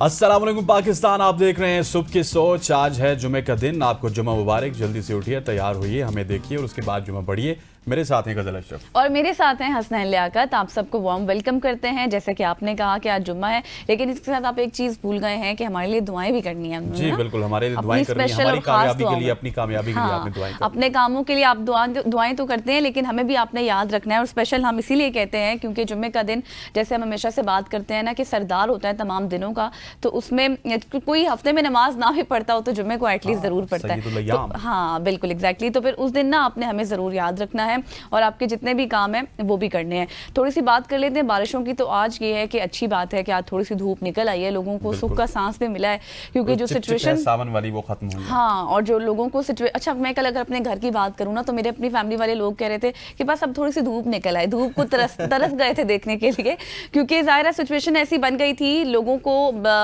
अस्सलाम वालेकुम पाकिस्तान, आप देख रहे हैं सुबह की सोच। आज है जुमे का दिन, आपको जुमा मुबारक। जल्दी से उठिए, तैयार होइए, हमें देखिए और उसके बाद जुमा पढ़िए। मेरे साथ हैं गजल अशरफ और मेरे साथ हैं हसनैन लियाकत। आप सबको वार्म वेलकम करते हैं। जैसे कि आपने कहा कि आज जुम्मा है, लेकिन इसके साथ आप एक चीज भूल गए हैं कि हमारे लिए दुआएं भी करनी है। जी बिल्कुल, हमारे लिए दुआएं करनी है, हमारी कामयाबी के लिए, अपनी कामयाबी के लिए आपने दुआएं करनी। अपने कामों के लिए आप दुआएं तो करते हैं, लेकिन हमें भी आपने याद रखना है। और स्पेशल हम इसीलिए कहते हैं क्योंकि जुम्मे का दिन, जैसे हम हमेशा से बात करते हैं ना कि सरदार होता है तमाम दिनों का, तो उसमें कोई हफ्ते में नमाज ना भी पढ़ता हो तो जुम्मे को एटलीस्ट जरूर पढ़ता है। तो हाँ बिल्कुल एग्जैक्टली, तो फिर उस दिन ना आपने हमें जरूर याद रखना है और आपके जितने भी काम हैं वो भी करने हैं। थोड़ी सी बात कर लेते हैं बारिशों की। तो आज ये है कि अच्छी बात है कि आज थोड़ी सी धूप निकल आई है, लोगों को सुख का सांस भी मिला है, क्योंकि जो सिचुएशन सावन वाली वो खत्म हुई है। हाँ, और जो लोगों को अच्छा, मैं कल अगर अपने घर की बात करूँ ना, तो मेरे अपनी फैमिली वाले लोग कह रहे थे कि बस अब थोड़ी सी धूप निकल आए, धूप को तरस गए थे देखने के लिए, क्योंकि जाहिर है सिचुएशन ऐसी बन गई थी। लोगों को,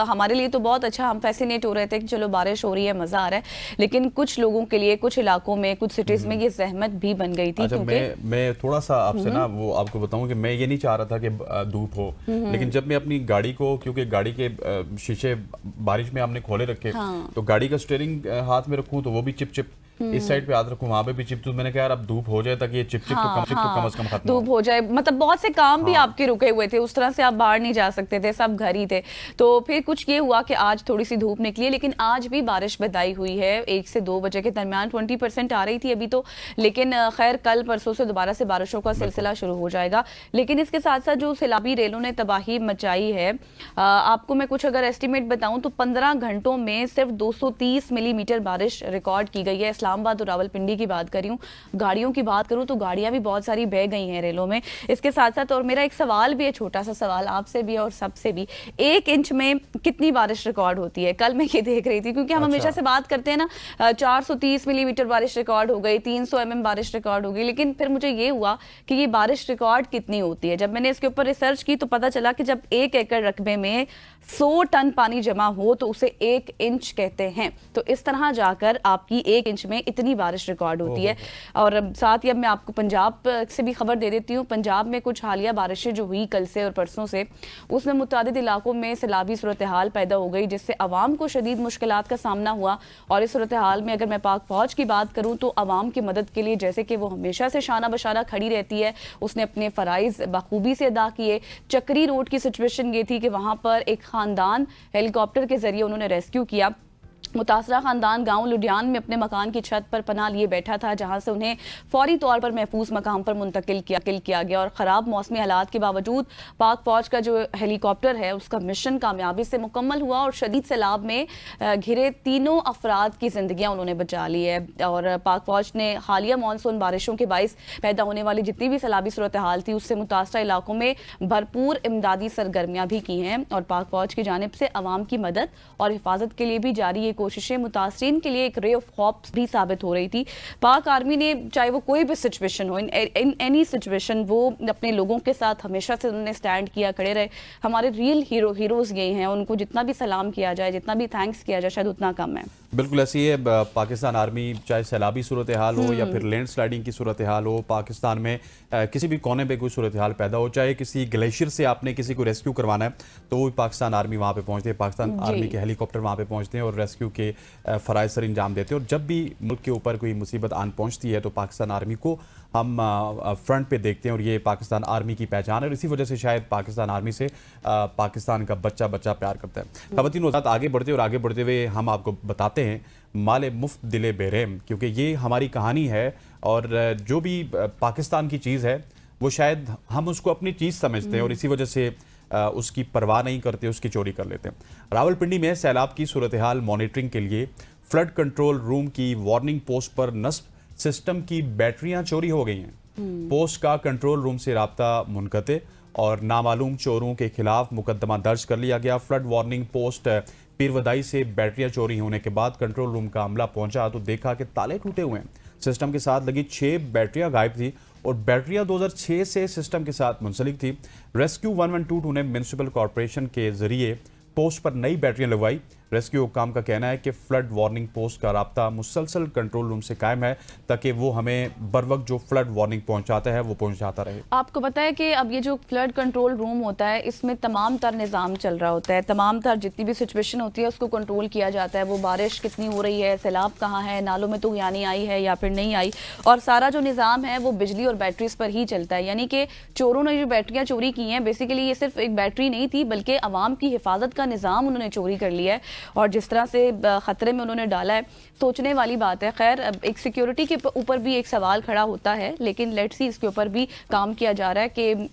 हमारे लिए तो बहुत अच्छा, हम फैसिनेट हो रहे थे कि चलो बारिश हो रही है, मजा आ रहा है, लेकिन कुछ लोगों के लिए, कुछ इलाकों में, कुछ सिटीज में ये जहमत भी बन गई थी। मैं थोड़ा सा आपसे ना वो आपको बताऊं कि मैं ये नहीं चाह रहा था कि धूप हो, लेकिन जब मैं अपनी गाड़ी को, क्योंकि गाड़ी के शीशे बारिश में हमने खोले रखे, तो गाड़ी का स्टीयरिंग हाथ में रखूं तो वो भी चिप चिप, इस साइड पे हाथ रखूं वहां पे भी चिप। तो मैंने कहा यार अब धूप हो जाए ताकि ये चिप चिप तो कम से कम खत्म धूप हो जाए। मतलब बहुत से काम भी आपके रुके हुए थे, उस तरह से आप बाहर नहीं जा सकते थे, सब घर ही थे। तो फिर कुछ ये हुआ कि आज थोड़ी सी धूप निकली है, लेकिन आज भी बारिश बदाई हुई है। 1 से 2 बजे के दरमियान 20% आ रही थी अभी तो, लेकिन खैर कल परसों से दोबारा से बारिशों का सिलसिला शुरू हो जाएगा। लेकिन इसके साथ साथ जो सैलाबी रेलों ने तबाही मचाई है, आपको मैं कुछ अगर एस्टिमेट बताऊं तो 15 घंटों में सिर्फ 230 मिलीमीटर बारिश रिकॉर्ड की गई है। इस्लामाबाद और रावलपिंडी की बात कर रही हूँ। गाड़ियों की बात करूं तो गाड़ियां भी बहुत सारी बह गई हैं रेलों में। इसके साथ साथ और मेरा एक सवाल भी है, छोटा सा सवाल आपसे भी और सबसे भी, 1 इंच में कितनी बारिश रिकॉर्ड होती है? कल मैं ये देख रही थी, क्योंकि हम हमेशा से बात करते हैं ना, 430 मिलीमीटर बारिश रिकॉर्ड हो गई, 300 mm बारिश रिकॉर्ड हो गई, लेकिन फिर मुझे ये हुआ कि ये बारिश रिकॉर्ड कितनी होती है। जब मैंने इसके ऊपर रिसर्च की तो पता चला कि जब 1 एकड़ रकबे में 100 टन पानी जमा हो तो उसे 1 इंच कहते हैं। तो इस तरह जाकर आपकी 1 इंच में इतनी बारिश रिकॉर्ड होती है। और साथ ही अब मैं आपको पंजाब से भी खबर दे देती हूँ। पंजाब में कुछ हालिया बारिशें जो हुई कल से और परसों से, उसमें मुतादिद इलाकों में सैलाबी सूरत हाल पैदा हो गई, जिससे अवाम को शदीद मुश्किलात का सामना हुआ। और इस सूरत हाल में अगर मैं पाक फौज की बात करूँ तो अवाम की मदद के लिए, जैसे कि वो हमेशा से शाना बशाना खड़ी रहती है, उसने अपने फ़राइज़ बखूबी से अदा किए। चक्री रोड की सिचुएशन ये थी कि वहाँ पर एक ख़ानदान हेलीकॉप्टर के ज़रिए उन्होंने रेस्क्यू किया। मुतासरा खानदान गांव लुधियान में अपने मकान की छत पर पनाह लिए बैठा था, जहां से उन्हें फौरी तौर पर महफूज मकाम पर मुंतकिल किया गया। और ख़राब मौसमी हालात के बावजूद पाक फौज का जो हेलीकॉप्टर है उसका मिशन कामयाबी से मुकम्मल हुआ और शदीद सैलाब में घिरे 3 अफराद की जिंदगियां उन्होंने बचा ली है। और पाक फौज ने हालिया मानसून बारिशों के बाइस पैदा होने वाली जितनी भी सैलाबी सूरत हाल थी, उससे मुतासरा इलाकों में भरपूर इमदादी सरगर्मियां भी की हैं। और पाक फौज की जानिब से अवाम की मदद और हिफाजत के लिए भी जारी कोशिशें मुतासरीन के लिए एक रे ऑफ होप भी साबित हो रही थी। पाक आर्मी ने, चाहे वो कोई भी सिचुएशन हो, इन एनी सिचुएशन, वो अपने लोगों के साथ हमेशा से उन्होंने स्टैंड किया, खड़े रहे। हमारे रियल हीरोज ये हैं, उनको जितना भी सलाम किया जाए, जितना भी थैंक्स किया जाए, शायद उतना कम है। बिल्कुल ऐसी है पाकिस्तान आर्मी, चाहे सैलाबी सूरत हाल हो या फिर लैंड स्लाइडिंग की सूरत हाल हो, पाकिस्तान में किसी भी कोने पे कोई सूरत हाल पैदा हो, चाहे किसी ग्लेशियर से आपने किसी को रेस्क्यू करवाना है तो वो पाकिस्तान आर्मी वहाँ पे पहुँचते हैं, पाकिस्तान आर्मी के हेलीकॉप्टर वहाँ पे पहुँचते हैं और रेस्क्यू के फ़राइज़ सर इंजाम देते हैं। और जब भी मुल्क के ऊपर कोई मुसीबत आन पहुँचती है तो पाकिस्तान आर्मी को हम फ्रंट पे देखते हैं और ये पाकिस्तान आर्मी की पहचान है। और इसी वजह से शायद पाकिस्तान आर्मी से पाकिस्तान का बच्चा प्यार करता है। ख़वातीन व हज़रात, आगे बढ़ते हुए हम आपको बताते हैं माले मुफ्त दिले बेरहम, क्योंकि ये हमारी कहानी है और जो भी पाकिस्तान की चीज़ है वो शायद हम उसको अपनी चीज़ समझते हैं और इसी वजह से उसकी परवाह नहीं करते, उसकी चोरी कर लेते हैं। रावलपिंडी में सैलाब की सूरत हाल मॉनिटरिंग के लिए फ्लड कंट्रोल रूम की वार्निंग पोस्ट पर नस्ब सिस्टम की बैटरियां चोरी हो गई हैं। पोस्ट का कंट्रोल रूम से राब्ता मुनक़ते और नामालूम चोरों के खिलाफ मुकदमा दर्ज कर लिया गया। फ्लड वार्निंग पोस्ट पीरवदाई से बैटरियां चोरी होने के बाद कंट्रोल रूम का अमला पहुंचा तो देखा कि ताले टूटे हुए हैं। सिस्टम के साथ लगी 6 बैटरियां गायब थी और बैटरियां 2006 से सिस्टम के साथ मुंसलिक थी। रेस्क्यू 1122 ने म्यूनिसिपल कॉरपोरेशन के जरिए पोस्ट पर नई बैटरियां लगवाई। रेस्क्यू हुक्काम का कहना है कि फ्लड वार्निंग पोस्ट का राब्ता मुसलसल कंट्रोल रूम से कायम है ताकि वो हमें बर वक्त जो फ्लड वार्निंग पहुंचाता है वो पहुंचाता रहे। आपको पता है कि अब ये जो फ्लड कंट्रोल रूम होता है इसमें तमाम तर निज़ाम चल रहा होता है, तमाम तर जितनी भी सिचुएशन होती है उसको कंट्रोल किया जाता है। वो बारिश कितनी हो रही है, सैलाब कहाँ है, नालों में तूफ़ानी आई है या फिर नहीं आई, और सारा जो निज़ाम है वो बिजली और बैटरीज पर ही चलता है। यानी कि चोरों ने जो बैटरियाँ चोरी की हैं, बेसिकली ये सिर्फ एक बैटरी नहीं थी बल्कि आवाम की हिफाजत का निज़ाम उन्होंने चोरी कर लिया है और जिस तरह से ख़तरे में उन्होंने डाला है, सोचने वाली बात है। खैर, एक सिक्योरिटी के ऊपर भी एक सवाल खड़ा होता है, लेकिन लेट्स सी इसके ऊपर भी काम किया जा रहा है कि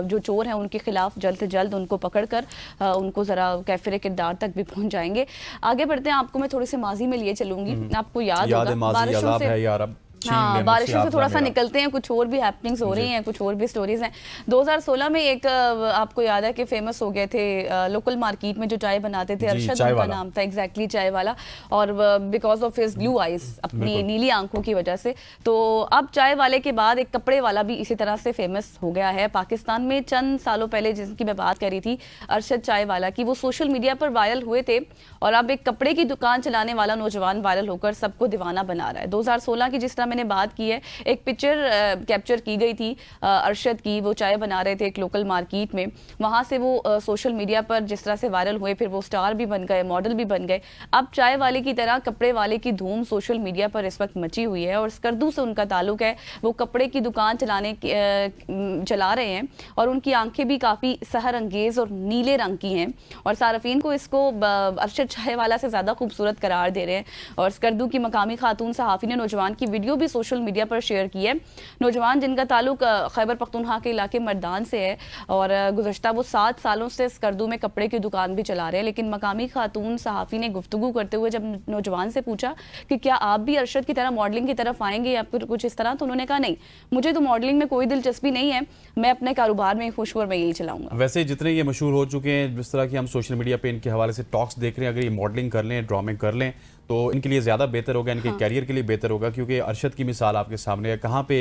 जो चोर हैं उनके खिलाफ जल्द से जल्द उनको पकड़कर उनको ज़रा कैफिर किरदार तक भी पहुंच जाएंगे। आगे बढ़ते हैं, आपको मैं थोड़ी सी माजी में लिए चलूंगी। आपको याद होगा बारिशों से, हाँ, बारिशों से थोड़ा सा निकलते हैं, कुछ और भी हैपनिंग्स हो रही हैं, कुछ और भी स्टोरीज हैं। 2016 में एक आपको याद है कि फेमस हो गए थे लोकल मार्केट में जो चाय बनाते थे, अरशद उनका नाम था, एग्जैक्टली चाय वाला, और because of his blue eyes, अपनी नीली आंखों की वजह से। तो अब चाय वाले के बाद एक कपड़े वाला भी इसी तरह से फेमस हो गया है पाकिस्तान में। चंद सालों पहले जिसकी मैं बात कर रही थी, अरशद चाय वाला की, वो सोशल मीडिया पर वायरल हुए थे और अब एक कपड़े की दुकान चलाने वाला नौजवान वायरल होकर सबको दीवाना बना रहा है। 2016 की जिस तरह मैंने बात की है, एक पिक्चर कैप्चर की गई थी अरशद की, वो चाय बना रहे थे एक लोकल मार्केट में, वहां से वो सोशल मीडिया पर जिस तरह से वायरल हुए, फिर वो स्टार भी बन गए, मॉडल भी बन गए। अब चाय वाले की तरह कपड़े वाले की धूम सोशल मीडिया पर इस वक्त मची हुई है और स्कर्दू से उनका ताल्लुक है। वो कपड़े की दुकान चला रहे हैं और उनकी आंखें भी काफ़ी सहर अंगेज और नीले रंग की हैं और सार्फिन को इसको अरशद चाय वाला से ज़्यादा खूबसूरत करार दे रहे हैं। और स्कर्दू की मकामी खातून सहाफ़ी ने नौजवान की वीडियो भी सोशल मीडिया पर शेयर की है। नौजवान जिनका ताल्लुक खैबर पख्तूनख्वा के इलाके मर्दान से है और गुज़श्ता वो 7 सालों से स्कर्दू में कपड़े की दुकान भी चला रहे हैं। लेकिन मकामी खातून सहाफ़ी ने गुफ्तगू करते हुए जब नौजवान से पूछा कि क्या आप भी अरशद की तरह मॉडलिंग की तरफ आएंगे या फिर कुछ इस तरह, तो उन्होंने कहा नहीं, मुझे तो मॉडलिंग में कोई दिलचस्पी नहीं है, मैं अपने कारोबार में खुश हूं और मैं यही चलाऊंगा। वैसे जितने ये मशहूर हो चुके हैं, जिस तरह की हम सोशल मीडिया पे इनके हवाले से टॉक्स देख रहे हैं, अगर ये मॉडलिंग कर लें, ड्रामे कर लें तो इनके लिए ज़्यादा बेहतर होगा, इनके कैरियर के लिए बेहतर होगा। क्योंकि अरशद की मिसाल आपके सामने है, कहाँ पे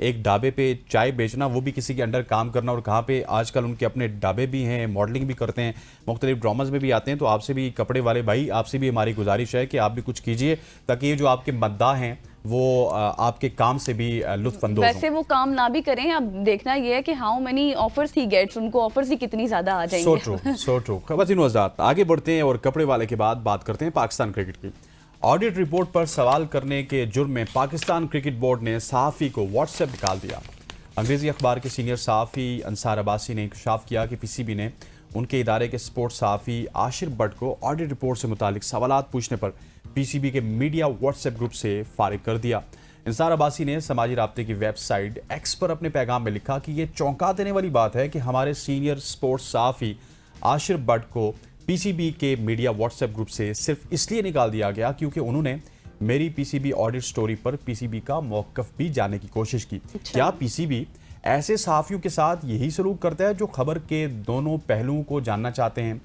एक ढाबे पे चाय बेचना, वो भी किसी के अंडर काम करना, और कहाँ पे आजकल उनके अपने ढाबे भी हैं, मॉडलिंग भी करते हैं, मुख्तलिफ ड्रामाज में भी आते हैं। तो आपसे भी कपड़े वाले भाई, आपसे भी हमारी गुजारिश है कि आप भी कुछ कीजिए ताकि ये जो आपके मद्दाह हैं वो आपके काम से भी लुत्फानंदोज हों। वैसे वो काम ना भी करें, अब देखना ये है कि how many offers he gets, उनको ऑफर्स ही कितनी ज्यादा आ जाएंगे। So true. खवातीन व हज़रात, आगे बढ़ते हैं और कपड़े वाले के बाद बात करते हैं पाकिस्तान क्रिकेट की। ऑडिट रिपोर्ट पर सवाल करने के जुर्म में पाकिस्तान क्रिकेट बोर्ड ने सहाफ़ी को व्हाट्सएप निकाल दिया। अंग्रेजी अखबार के सीनियर सहाफ़ी अंसार अब्बासी ने इंकशाफ किया कि पीसीबी ने उनके इदारे के स्पोर्ट्स सहाफ़ी आशिर भट्ट को ऑडिट रिपोर्ट से मुतालिक सवालात पूछने पर पीसीबी के मीडिया व्हाट्सएप ग्रुप से फारिग कर दिया। अंसार अब्बासी ने समाजी राब्ते की वेबसाइट एक्स पर अपने पैगाम में लिखा कि यह चौंका देने वाली बात है कि हमारे सीनियर स्पोर्ट्स सहाफ़ी आशिर भट्ट को पीसीबी के मीडिया व्हाट्सएप ग्रुप से सिर्फ इसलिए निकाल दिया गया क्योंकि उन्होंने मेरी पीसीबी ऑडिट स्टोरी पर पीसीबी का मौक़िफ़ भी जानने की कोशिश की। क्या पीसीबी ऐसे सहाफ़ियों के साथ यही सलूक करता है जो खबर के दोनों पहलुओं को जानना चाहते हैं?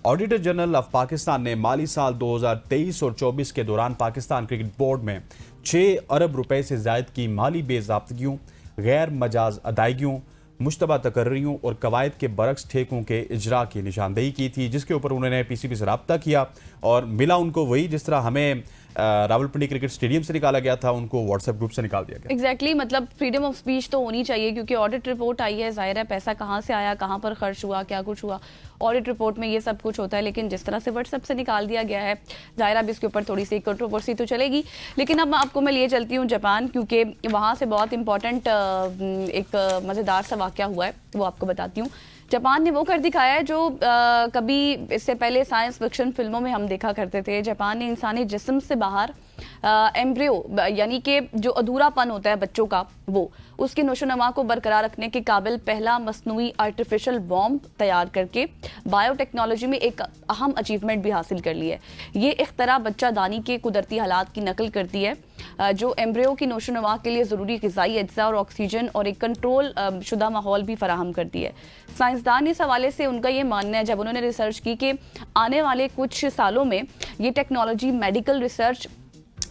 ऑडिटर जनरल ऑफ पाकिस्तान ने माली साल 2023 और 24 के दौरान पाकिस्तान क्रिकेट बोर्ड में 6 अरब रुपए से ज़ायद की माली बेज़ाब्तगियों, गैर मजाज अदायगियों, मुश्तबा तकर्रियों और कवायद के बरक्स ठेकों के इजरा की निशानदेही की थी, जिसके ऊपर उन्होंने पीसीबी से रब्ता किया और मिला उनको वही जिस तरह हमें रावलपिंडी क्रिकेट स्टेडियम से निकाला गया था, उनको व्हाट्सएप ग्रुप से निकाल दिया गया। एग्जैक्टली मतलब फ्रीडम ऑफ स्पीच तो होनी चाहिए क्योंकि ऑडिट रिपोर्ट आई है, जाहिर है पैसा कहाँ से आया, कहाँ पर खर्च हुआ, क्या कुछ हुआ, ऑडिट रिपोर्ट में ये सब कुछ होता है। लेकिन जिस तरह से व्हाट्सएप से निकाल दिया गया है, जाहिर अब इसके ऊपर थोड़ी सी कंट्रोवर्सी तो चलेगी। लेकिन अब आपको मैं लिए चलती हूँ जापान, क्योंकि वहाँ से बहुत इंपॉर्टेंट एक मज़ेदार सा वाक़या हुआ है, वो आपको बताती हूँ। जापान ने वो कर दिखाया है जो कभी इससे पहले साइंस फिक्शन फिल्मों में हम देखा करते थे। जापान ने इंसानी जिस्म से बाहर एम्ब्रियो यानी कि जो अधूरापन होता है बच्चों का, वो उसकी नोशोनमा को बरकरार रखने के काबिल पहला मस्नूई आर्टिफिशियल बॉम्ब तैयार करके बायोटेक्नोलॉजी में एक अहम अचीवमेंट भी हासिल कर ली है। ये इख्तरा बच्चा दानी के कुदरती हालात की नकल करती है, जो एम्ब्रियो की नोशोनमा के लिए ज़रूरी ग़िज़ाई अज्जा और ऑक्सीजन और एक कंट्रोल शुदा माहौल भी फराहम करती है। साइंसदान इस हवाले से उनका ये मानना है, जब उन्होंने रिसर्च की कि आने वाले कुछ सालों में ये टेक्नोलॉजी मेडिकल रिसर्च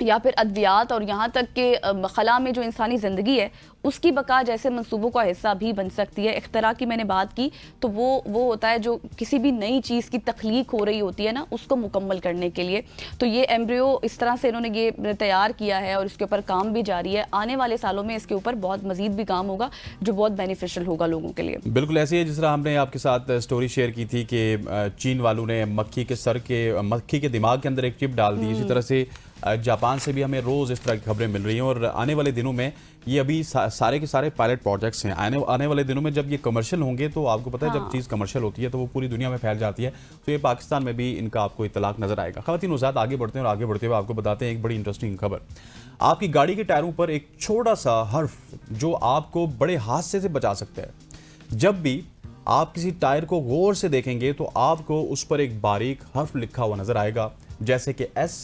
या फिर अद्वियात और यहाँ तक कि खला में जो इंसानी ज़िंदगी है उसकी बका जैसे मंसूबों का हिस्सा भी बन सकती है। इख्तरा की मैंने बात की तो वो होता है जो किसी भी नई चीज़ की तख्लीक हो रही होती है ना, उसको मुकम्मल करने के लिए। तो ये एम्ब्रियो इस तरह से इन्होंने ये तैयार किया है और इसके ऊपर काम भी जारी है। आने वाले सालों में इसके ऊपर बहुत मज़ीद भी काम होगा जो बहुत बेनिफिशियल होगा लोगों के लिए। बिल्कुल ऐसे ही है जिस तरह हमने आपके साथ स्टोरी शेयर की थी कि चीन वालों ने मक्खी के दिमाग के अंदर एक चिप डाल दी। इसी तरह से जापान से भी हमें रोज़ इस तरह की खबरें मिल रही हैं और आने वाले दिनों में ये अभी सारे के सारे पायलट प्रोजेक्ट्स हैं। आने वाले दिनों में जब ये कमर्शियल होंगे तो आपको पता है जब चीज़ कमर्शियल होती है तो वो पूरी दुनिया में फैल जाती है। तो ये पाकिस्तान में भी इनका आपको इतलाक नजर आएगा। ख़वातीन उस्ताद आगे बढ़ते हैं और आगे बढ़ते हुए आपको बताते हैं एक बड़ी इंटरेस्टिंग खबर। आपकी गाड़ी के टायरों पर एक छोटा सा हर्फ जो आपको बड़े हादसे से बचा सकता है। जब भी आप किसी टायर को गौर से देखेंगे तो आपको उस पर एक बारीक हर्फ लिखा हुआ नजर आएगा, जैसे कि S,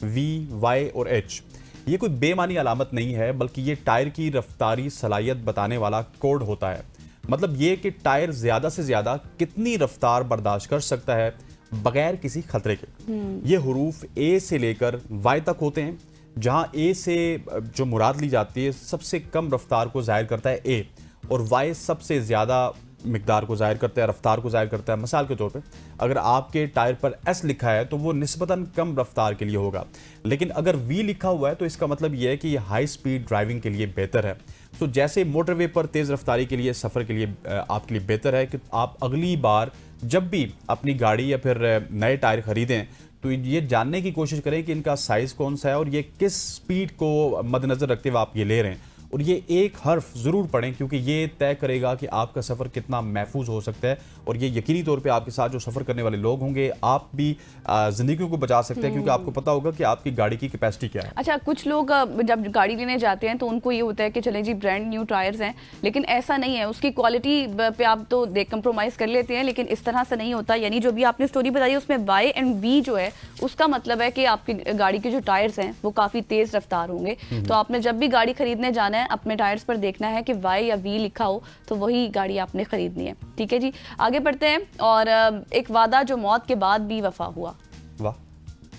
V, Y और H। ये कोई बेमानी अलामत नहीं है बल्कि ये टायर की रफ्तारी सलाहियत बताने वाला कोड होता है। मतलब ये कि टायर ज्यादा से ज्यादा कितनी रफ्तार बर्दाश्त कर सकता है बगैर किसी खतरे के। ये हुरूफ A से लेकर Y तक होते हैं, जहां A से जो मुराद ली जाती है सबसे कम रफ्तार को जाहिर करता है A और Y सबसे ज्यादा मिकदार को जाहिर करता है, रफ्तार को जाहिर करता है। मिसाल के तौर पे अगर आपके टायर पर S लिखा है तो वो निस्बतन कम रफ्तार के लिए होगा, लेकिन अगर V लिखा हुआ है तो इसका मतलब ये है कि ये हाई स्पीड ड्राइविंग के लिए बेहतर है। तो जैसे मोटरवे पर तेज़ रफ्तारी के लिए सफ़र के लिए आपके लिए बेहतर है कि आप अगली बार जब भी अपनी गाड़ी या फिर नए टायर खरीदें तो ये जानने की कोशिश करें कि इनका साइज़ कौन सा है और ये किस स्पीड को मद्देनज़र रखते हुए आप ये ले रहे हैं। और ये एक हर्फ ज़रूर पढ़ें क्योंकि ये तय करेगा कि आपका सफ़र कितना महफूज हो सकता है और ये यकीनी तौर पे आपके साथ जो सफ़र करने वाले लोग होंगे आप भी ज़िंदगियों को बचा सकते हैं क्योंकि आपको पता होगा कि आपकी गाड़ी की कैपेसिटी क्या है। अच्छा, कुछ लोग जब गाड़ी लेने जाते हैं तो उनको ये होता है कि चलें जी ब्रांड न्यू टायर्स हैं, लेकिन ऐसा नहीं है। उसकी क्वालिटी पे आप तो कंप्रोमाइज़ कर लेते हैं, लेकिन इस तरह से नहीं होता। यानी जो भी आपने स्टोरी बताई उसमें Y एंड V जो है उसका मतलब है कि आपकी गाड़ी के जो टायर्स हैं वो काफ़ी तेज़ रफ्तार होंगे। तो आपने जब भी गाड़ी खरीदने जाना है अपने टायर्स पर देखना है कि Y या V लिखा हो तो वही गाड़ी आपने खरीदनी है। ठीक है जी, आगे बढ़ते हैं। और एक वादा जो मौत के बाद भी वफा हुआ। वाह,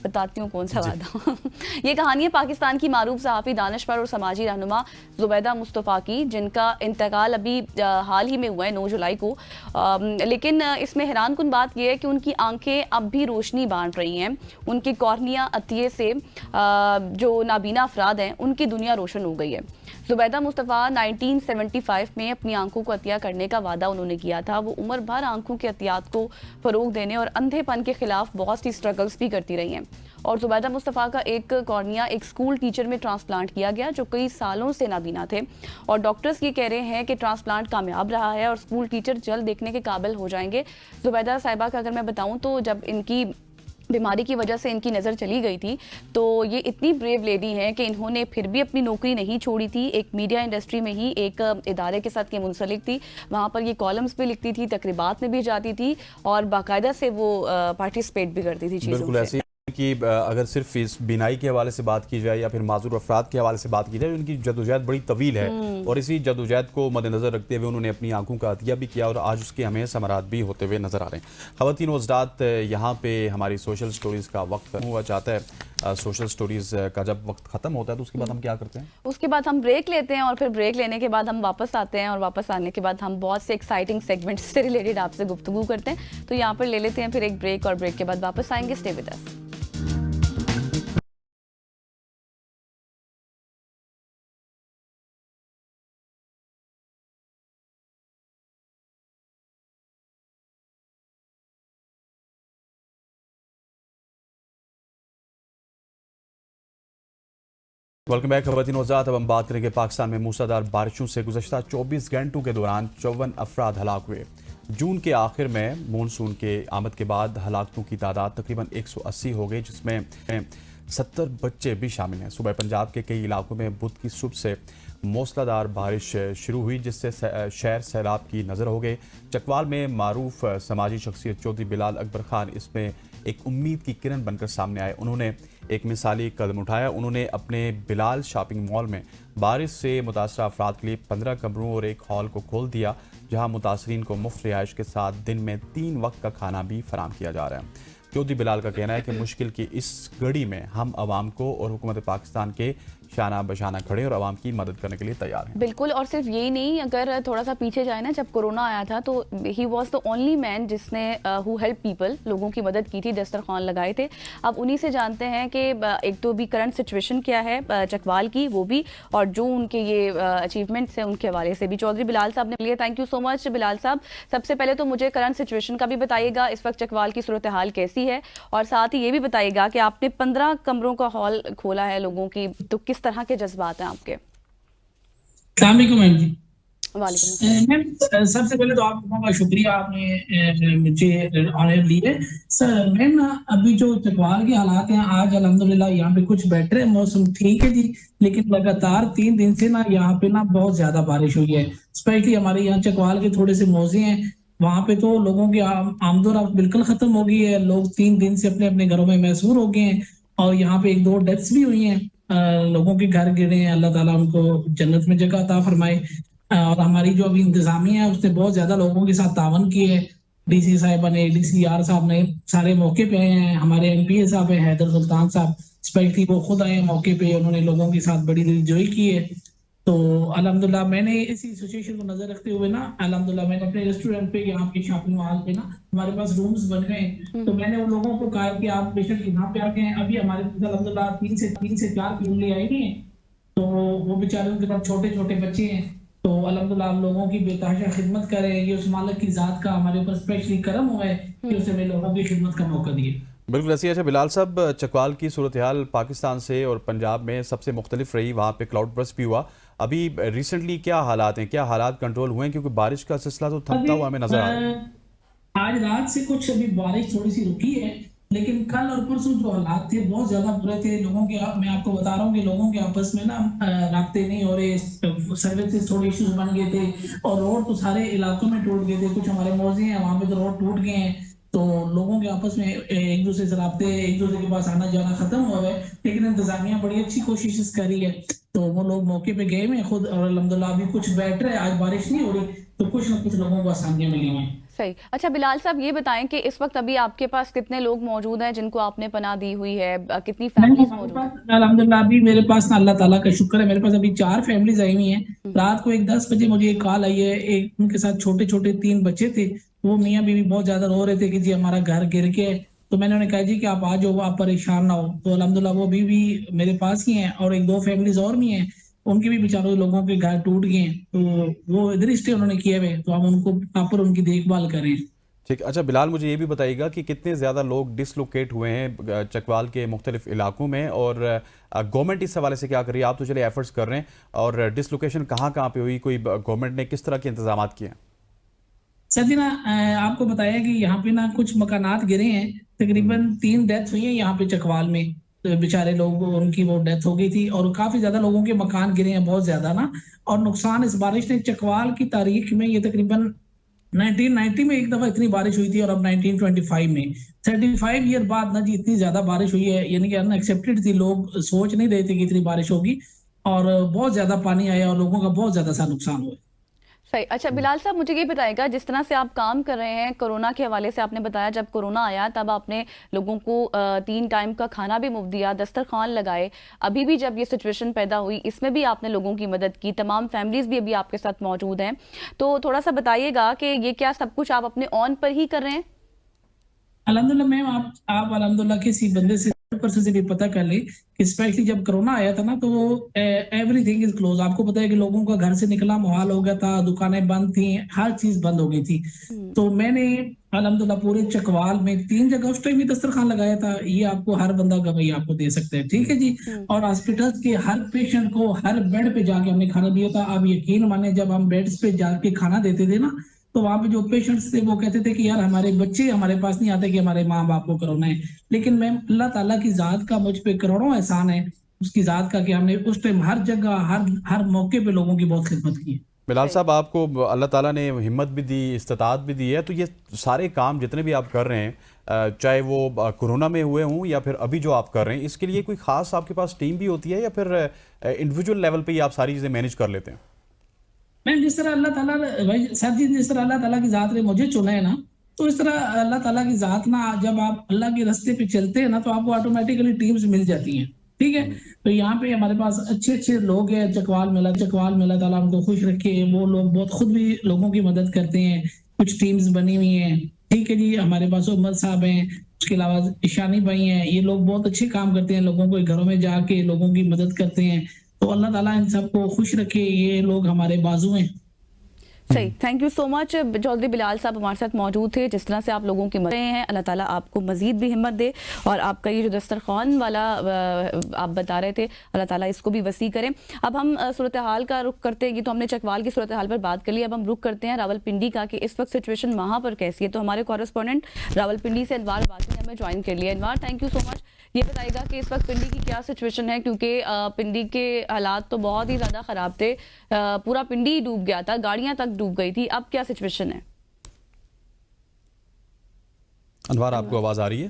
बताती हूँ कौन सा वादा। ये कहानी है पाकिस्तान की मारूफ सहाफ़ी, दानिशवर और समाजी रहनुमा जुबैदा मुस्तफ़ा की, जिनका इंतकाल अभी हाल ही में हुआ है 9 जुलाई को। लेकिन इसमें हैरान कुन बात यह है कि उनकी आंखें अब भी रोशनी बांट रही हैं। उनकी कॉर्निया अतिये से जो नाबीना अफराद हैं उनकी दुनिया रोशन हो गई है। जुबैदा मुस्तफ़ा 1975 में अपनी आंखों को अतिया करने का वादा उन्होंने किया था। वो उम्र भर आंखों के अतियात को फ़रोग देने और अंधेपन के खिलाफ बहुत सी स्ट्रगल्स भी करती रही हैं। और जुबैदा मुस्तफ़ा का एक कॉर्निया एक स्कूल टीचर में ट्रांसप्लांट किया गया जो कई सालों से नाबीना थे, और डॉक्टर्स ये कह रहे हैं कि ट्रांसप्लांट कामयाब रहा है और स्कूल टीचर जल्द देखने के काबिल हो जाएंगे। जुबैदा साहिबा का अगर मैं बताऊँ तो जब इनकी बीमारी की वजह से इनकी नज़र चली गई थी तो ये इतनी ब्रेव लेडी हैं कि इन्होंने फिर भी अपनी नौकरी नहीं छोड़ी थी। एक मीडिया इंडस्ट्री में ही एक इदारे के साथ ये मुंसलिक थी, वहाँ पर ये कॉलम्स भी लिखती थी, तकरीबात में भी जाती थी और बाकायदा से वो पार्टिसिपेट भी करती थी चीज़ों बिल्कुल से। ऐसे कि अगर सिर्फ इस बीनाई के हवाले से बात की जाए या फिर माजूर अफराद के हवाले से बात की जाए, उनकी जदोजहद बड़ी तवील है और इसी जदोजहद को मद्देनजर रखते हुए उन्होंने अपनी आंखों का अतिया भी किया और आज उसके हमें समरात भी होते हुए नजर आ रहे हैं। ख़वातीन व हज़रात, यहाँ पे हमारी सोशल स्टोरीज़ का वक्त खत्म हुआ चाहता है। सोशल स्टोरीज़ का जब वक्त ख़त्म होता है तो उसके बाद हम क्या करते हैं? उसके बाद हम ब्रेक लेते हैं और फिर ब्रेक लेने के बाद हम वापस आते हैं और वापस आने के बाद हम बहुत से एक्साइटिंग सेगमेंट्स से रिलेटेड आपसे गुफ्तगू करते हैं। तो यहाँ पर ले लेते हैं फिर एक ब्रेक और ब्रेक के बाद वापस आएंगे। Stay with us. Welcome back ख़वातीन व हज़रात। अब हम बात करेंगे पाकिस्तान में मूसलाधार बारिशों से गुज़श्ता 24 घंटों के दौरान 54 अफराद हलाक हुए। जून के आखिर में मानसून के आमद के बाद हलाकतों की तादाद तकरीबन 180 हो गई, जिसमें 70 बच्चे भी शामिल हैं। सुबह पंजाब के कई इलाकों में बुध की सुबह से मूसलाधार बारिश शुरू हुई जिससे शहर सैलाब की नज़र हो गए। चकवाल में मारूफ समाजी शख्सियत चौधरी बिलाल अकबर खान इसमें एक उम्मीद की किरण बनकर सामने आए। उन्होंने एक मिसाली कदम उठाया। उन्होंने अपने बिलाल शॉपिंग मॉल में बारिश से मुतासरा अफराद के लिए 15 कमरों और एक हॉल को खोल दिया, जहां मुतासरीन को मुफ्त रिहाइश के साथ दिन में 3 वक्त का खाना भी फराम किया जा रहा है। चौधरी बिलाल का कहना है कि मुश्किल की इस घड़ी में हम आवाम को और हुकूमत पाकिस्तान के शाना बशाना खड़े और आवाम की मदद करने के लिए तैयार हैं। बिल्कुल, और सिर्फ यही नहीं, अगर थोड़ा सा पीछे जाए ना, जब कोरोना आया था तो he was the only man जिसने हु हेल्प पीपल, लोगों की मदद की थी, दस्तरखान लगाए थे। अब उन्हीं से जानते हैं कि एक तो भी करंट सिचुएशन क्या है चकवाल की, वो भी, और जो उनके ये अचीवमेंट्स हैं उनके हवाले से भी। चौधरी बिलाल साहब ने लिए, thank you so much Bilal साहब। सबसे पहले तो मुझे करंट सिचुएशन का भी बताइएगा, इस वक्त चकवाल की सूरत हाल कैसी है, और साथ ही ये भी बताइएगा कि आपने 15 कमरों का हॉल खोला है लोगों की, तो किस तरह के जज्बात हैं आपके? अस्सलाम वालेकुम मैम जी। वालेकुम अस्सलाम। मैम सबसे पहले तो आप लोगों का शुक्रिया, आपने मुझे ऑनर ली है। सर मैम ना, अभी जो चकवाल के हालात हैं आज अल्हम्दुलिल्लाह यहाँ पे कुछ बेटर है, मौसम ठीक है जी, लेकिन लगातार 3 दिन से ना यहाँ पे ना बहुत ज्यादा बारिश हुई है। स्पेशली हमारे यहाँ चकवाल के थोड़े से मौजे हैं, वहां पे तो लोगों की आमदोरफ्त बिल्कुल खत्म हो गई है। लोग 3 दिन से अपने अपने घरों में महसूर हो गए हैं, और यहाँ पे 1-2 डेथ्स भी हुई हैं। लोगों के घर गिरे हैं, अल्लाह ताला उनको जन्नत में जगह अता फरमाए। और हमारी जो अभी इंतजामिया है उसने बहुत ज्यादा लोगों के साथ तावन किए है। डीसी साहिबा ने, डीसी आर साहब ने सारे मौके पे आए हैं। हमारे एमपीए साहब है हैदर सुल्तान साहब, स्पेशली वो खुद आए मौके पे, उन्होंने लोगों के साथ बड़ी दिलजोई की है। तो अल्हम्दुलिल्लाह मैंने इसी सिचुएशन को नजर रखते हुए ना, अल्हम्दुलिल्लाह मैंने अपने रेस्टोरेंट पे, यहाँ पे शॉपिंग मॉल पे ना हमारे पास रूम्स बन गए हैं, तो मैंने उन लोगों को कहा कि आप बेशक यहाँ पे आके हैं। अभी हमारे पास अल्हम्दुलिल्लाह 3 से 4 फैमिली आई हुई हैं, तो वो बेचारे, उनके पास छोटे छोटे बच्चे हैं, तो अल्हम्दुलिल्लाह हम लोगों की बेतहाशा खिदमत कर रहे हैं। ये उस मालिक की जात का हमारे ऊपर स्पेशली करम हुआ है कि उसे हमें लोगों की खिदमत का मौका दिए। बिल्कुल ऐसी। अच्छा बिलाल साहब, चकवाल की सूरत हाल पाकिस्तान से और पंजाब में सबसे मुख्तलिफ रही, वहाँ पे क्लाउड बर्स्ट भी हुआ। अभी रिसेंटली क्या हालात हैं, क्या हालात कंट्रोल हुए हैं, क्योंकि बारिश का सिलसिला तो थमता हुआ हमें नजर आ रहा है। आज रात से कुछ अभी बारिश थोड़ी सी रुकी है, लेकिन कल और परसों जो हालात थे बहुत ज्यादा बुरे थे। लोगों के, मैं आपको बता रहा हूँ कि लोगों के आपस में ना राब्ते नहीं हो रहे, सर्विसेज थोड़े इश्यूज बन गए थे, और रोड तो सारे इलाकों में टूट गए थे। कुछ हमारे मौजे हैं वहां पे तो रोड टूट गए हैं, तो लोगों के आपस में एक दूसरे से राब्ते, एक दूसरे के पास आना जाना खत्म हुआ है। लेकिन इंतजामिया बड़ी अच्छी कोशिश कर रही है, तो वो लोग मौके पे गए हैं खुद, और अल्हम्दुलिल्लाह अभी कुछ बेटर है। आज बारिश नहीं हो रही, तो कुछ ना कुछ लोगों को आसानियां मिली हैं। सही। अच्छा बिलाल साहब, ये बताएं कि इस वक्त अभी आपके पास कितने लोग मौजूद हैं जिनको आपने पनाह दी हुई है, कितनी फैमिलीज मौजूद हैं? अल्हम्दुलिल्लाह अभी मेरे पास ना, अल्लाह ताला का शुक्र है, मेरे पास अभी 4 फैमिलीज आई हुई हैं। रात को 10 बजे मुझे एक कॉल आई है, एक उनके साथ छोटे छोटे 3 बच्चे थे, वो मियाँ बीवी बहुत ज्यादा रो रहे थे कि जी हमारा घर गिर के, तो मैंने उन्हें कहा जी कि आप आ जाओ, आप परेशान ना हो। तो अल्हम्दुलिल्लाह वो बीवी मेरे पास ही हैं, और 1-2 फैमिलीज और भी हैं, उनके भी बेचारों लोगों के घर टूट गए हैं, तो वो इधर ही स्टे उन्होंने किए हुए, तो हम उनको प्रॉपर उनकी देखभाल करें। ठीक। अच्छा बिलाल, मुझे ये भी बताइएगा कि कितने ज़्यादा लोग डिसलोकेट हुए हैं चकवाल के मुख्तलिफ इलाकों में, और गवर्नमेंट इस हवाले से क्या कर रही है? आप तो चले एफर्ट्स कर रहे हैं, और डिसलोकेशन कहाँ कहाँ पे हुई, कोई गवर्नमेंट ने किस तरह के इंतजाम किए हैं? सर जी ना, आपको बताया कि यहाँ पे ना कुछ मकानात गिरे हैं, तकरीबन 3 डेथ हुई है यहाँ पे चकवाल में। तो बेचारे लोग, उनकी वो डेथ हो गई थी, और काफी ज्यादा लोगों के मकान गिरे हैं, बहुत ज्यादा ना। और नुकसान इस बारिश ने, चकवाल की तारीख में ये तकरीबन 1990 में एक दफा इतनी बारिश हुई थी, और अब 1925 में 35 ईयर बाद ना जी इतनी ज्यादा बारिश हुई है, यानी कि अनएक्सेप्टेड थी। लोग सोच नहीं रहे थे कि इतनी बारिश होगी, और बहुत ज्यादा पानी आया, और लोगों का बहुत ज्यादा सा नुकसान हुआ। सही। अच्छा बिलाल साहब, मुझे ये बताएगा, जिस तरह से आप काम कर रहे हैं, कोरोना के हवाले से आपने बताया, जब कोरोना आया तब आपने लोगों को 3 टाइम का खाना भी मुफ्त दिया, दस्तरखान लगाए। अभी भी जब ये सिचुएशन पैदा हुई, इसमें भी आपने लोगों की मदद की, तमाम फैमिलीज भी अभी आपके साथ मौजूद हैं, तो थोड़ा सा बताइएगा कि ये क्या सब कुछ आप अपने ऑन पर ही कर रहे हैं? अल्हम्दुलिल्लाह मैम, आप अल्हम्दुलिल्लाह किसी बंदे से पर्सन से भी पता कर ले कि स्पेशली जब कोरोना आया था ना, तो एवरीथिंग इज क्लोज। आपको पता है कि लोगों का घर से निकला मुहाल हो गया था, दुकानें बंद थी, हर चीज बंद हो गई थी। तो मैंने अल्हम्दुलिल्लाह पूरे चकवाल में 3 जगह उस टाइम भी दस्तरखान लगाया था। ये आपको हर बंदा गवाही आपको दे सकते हैं, ठीक है जी। और हॉस्पिटल्स के हर पेशेंट को हर बेड पे जाके हमने खाना दिया था। आप यकीन माने, जब हम बेड्स पे जाके खाना देते थे ना, तो वहां पे जो पेशेंट्स थे वो कहते थे कि यार हमारे बच्चे हमारे पास नहीं आते कि हमारे माँ बाप को कोरोना है। लेकिन मैम, अल्लाह ताला की जात का मुझ पे करोड़ों एहसान है, उसकी जात का, कि हमने उस टाइम हर जगह हर मौके पे लोगों की बहुत खिदमत की। बिलाल साहब, आपको अल्लाह ताला ने हिम्मत भी दी, इस्तात भी दी है, तो ये सारे काम जितने भी आप कर रहे हैं, चाहे वो कोरोना में हुए हों या फिर अभी जो आप कर रहे हैं, इसके लिए कोई खास आपके पास टीम भी होती है, या फिर इंडिविजुअल लेवल पे ही आप सारी चीज़ें मैनेज कर लेते हैं? मैं जिस तरह अल्लाह ताला, भाई सर जी, जिस तरह अल्लाह ताला की जात ने मुझे चुना है ना, तो इस तरह अल्लाह ताला की ज़ात ना, जब आप अल्लाह के रास्ते पे चलते हैं ना, तो आपको ऑटोमेटिकली टीम्स मिल जाती हैं, ठीक है। तो यहाँ पे हमारे पास अच्छे लोग हैं। चकवाल में अल्लाह ताला उनको खुश रखे। वो लोग बहुत खुद भी लोगों की मदद करते हैं। कुछ टीम्स बनी हुई हैं, ठीक है जी। हमारे पास उमर साहब हैं, उसके अलावा ईशानी भाई हैं। ये लोग बहुत अच्छे काम करते हैं, लोगों को घरों में जाके लोगों की मदद करते हैं। तो अल्लाह ताला इन सबको खुश रखे। ये लोग हमारे बाजू हैं। सही, thank you so much. Chaudhry Bilal साहब हमारे साथ मौजूद थे। जिस तरह से आप लोगों की मदद हैं, अल्लाह ताला आपको मजीद भी हिम्मत दे, और आपका ये जो दस्तरखान वाला आप बता रहे थे, अल्लाह ताला इसको भी वसी करें। अब हम सूरत हाल का रुख करते हैं। ये तो हमने चकवाल की सूरत हाल पर बात कर ली, अब हम रुख करते हैं रावलपिंडी का कि इस वक्त सिचुएशन वहाँ पर कैसी है। तो हमारे कॉरेस्पॉन्डेंट रावलपिंडी से अनवार बाकी ने हमें ज्वाइन कर लिया। अनवार, थैंक यू सो मच। ये बताएगा कि इस वक्त पिंडी की क्या सिचुएशन है, क्योंकि पिंडी के हालात तो बहुत ही ज़्यादा ख़राब थे। पूरा पिंडी ही डूब गया था, गाड़ियाँ तक डूब गई थी। अब क्या सिचुएशन है? अनवार, आपको आवाज़ आ रही है?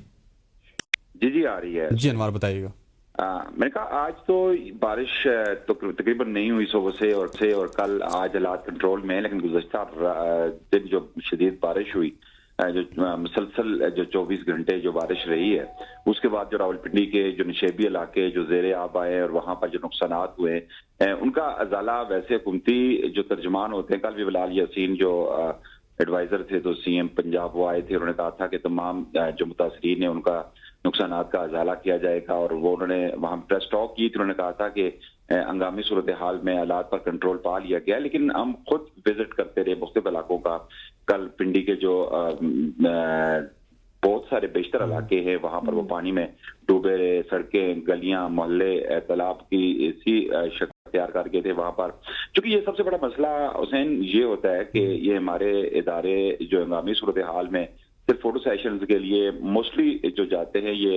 जी आ रही है। जी अनवार, बताइएगा। मैंने कहा आज तो बारिश तो तकरीबन नहीं हुई सुबह से, और कल आज हालात कंट्रोल में है, लेकिन गुज़श्ता दिन जो शदीद बारिश हुई, जो मुसलसल जो 24 घंटे जो बारिश रही है, उसके बाद जो रावलपिंडी के जो निशेबी इलाके जो ज़ेरे आब आए और वहां पर जो नुकसानात हुए, उनका अजाला वैसे हुकूमती जो तर्जमान होते हैं, कल भी बिलाल यासीन जो एडवाइजर थे तो सीएम पंजाब वो आए थे, उन्होंने कहा था कि तमाम जो मुतासरीन है उनका नुकसानात का अजाला किया जाएगा, और वो उन्होंने वहां प्रेस टॉक की थी। उन्होंने कहा था कि हंगामी सूरत हाल में हालात पर कंट्रोल पा लिया गया, लेकिन हम खुद विजिट करते रहे मुख्तलिफ इलाकों का। कल पिंडी के जो बहुत सारे बेशतर इलाके हैं वहां पर वो पानी में डूबे रहे, सड़कें, गलियां, मोहल्ले तालाब की इसी शक्ल तैयार कर गए थे वहां पर। क्योंकि ये सबसे बड़ा मसला हुसैन ये होता है कि ये हमारे इदारे जो हंगामी सूरत हाल में सिर्फ फोटो सेशंस के लिए मोस्टली जो जाते हैं ये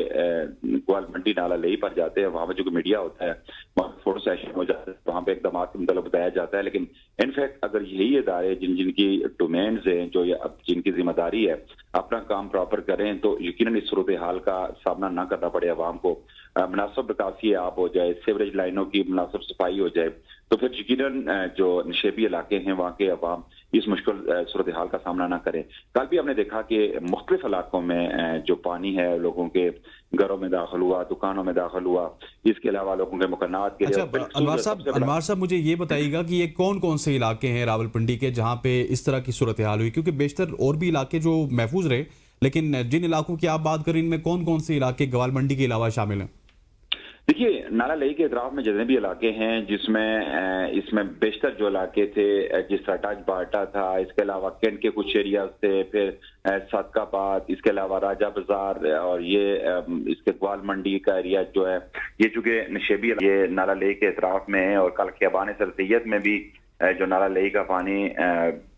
ग्वाल मंडी नाला लेही पर जाते हैं। वहां पर जो मीडिया होता है वहां फोटो सेशन हो जाता है, वहां पे इकदाम के मतलब बताया जाता है, लेकिन इनफैक्ट अगर यही इदारे जिनकी डोमेन्स हैं, जो जिनकी जिम्मेदारी है अपना काम प्रॉपर करें, तो यकीनन इस सूरत हाल का सामना ना करना पड़े अवाम को। मुनासिब निकासी आप हो जाए, सीवरेज लाइनों की मुनासिब सफाई हो जाए, तो फिर यकीनन जो निशेबी इलाके हैं वहाँ के अवाम इस मुश्किल सूरत हाल का सामना ना करें। कल भी हमने देखा कि मुख्तलिफ इलाकों में जो पानी है लोगों के घरों में दाखिल हुआ, दुकानों में दाखिल हुआ, इसके अलावा लोगों के मकानात के लिए। अनवार साहब, मुझे ये बताइएगा कि ये कौन कौन से इलाके हैं रावलपिंडी के जहाँ पे इस तरह की सूरत हाल हुई, क्योंकि बेशतर और भी इलाके जो महफूज रहे, लेकिन जिन इलाकों की आप बात करें इनमें कौन कौन से इलाके ग्वाल मंडी के अलावा शामिल हैं? देखिए, नाला लेही के अतराफ में जितने भी इलाके हैं, जिसमें इसमें बेशतर जो इलाके थे, जिस तरह टाज बाटा था, इसके अलावा कैंट के कुछ एरियाज थे, फिर सदकाबाद, इसके अलावा राजा बाजार, और ये इसके ग्वाल मंडी का एरिया जो है, ये चूंकि निशेबी ये नाला लेही के अतराफ में है, और कल खियाबान सरसैयद में भी जो नाला लेही का पानी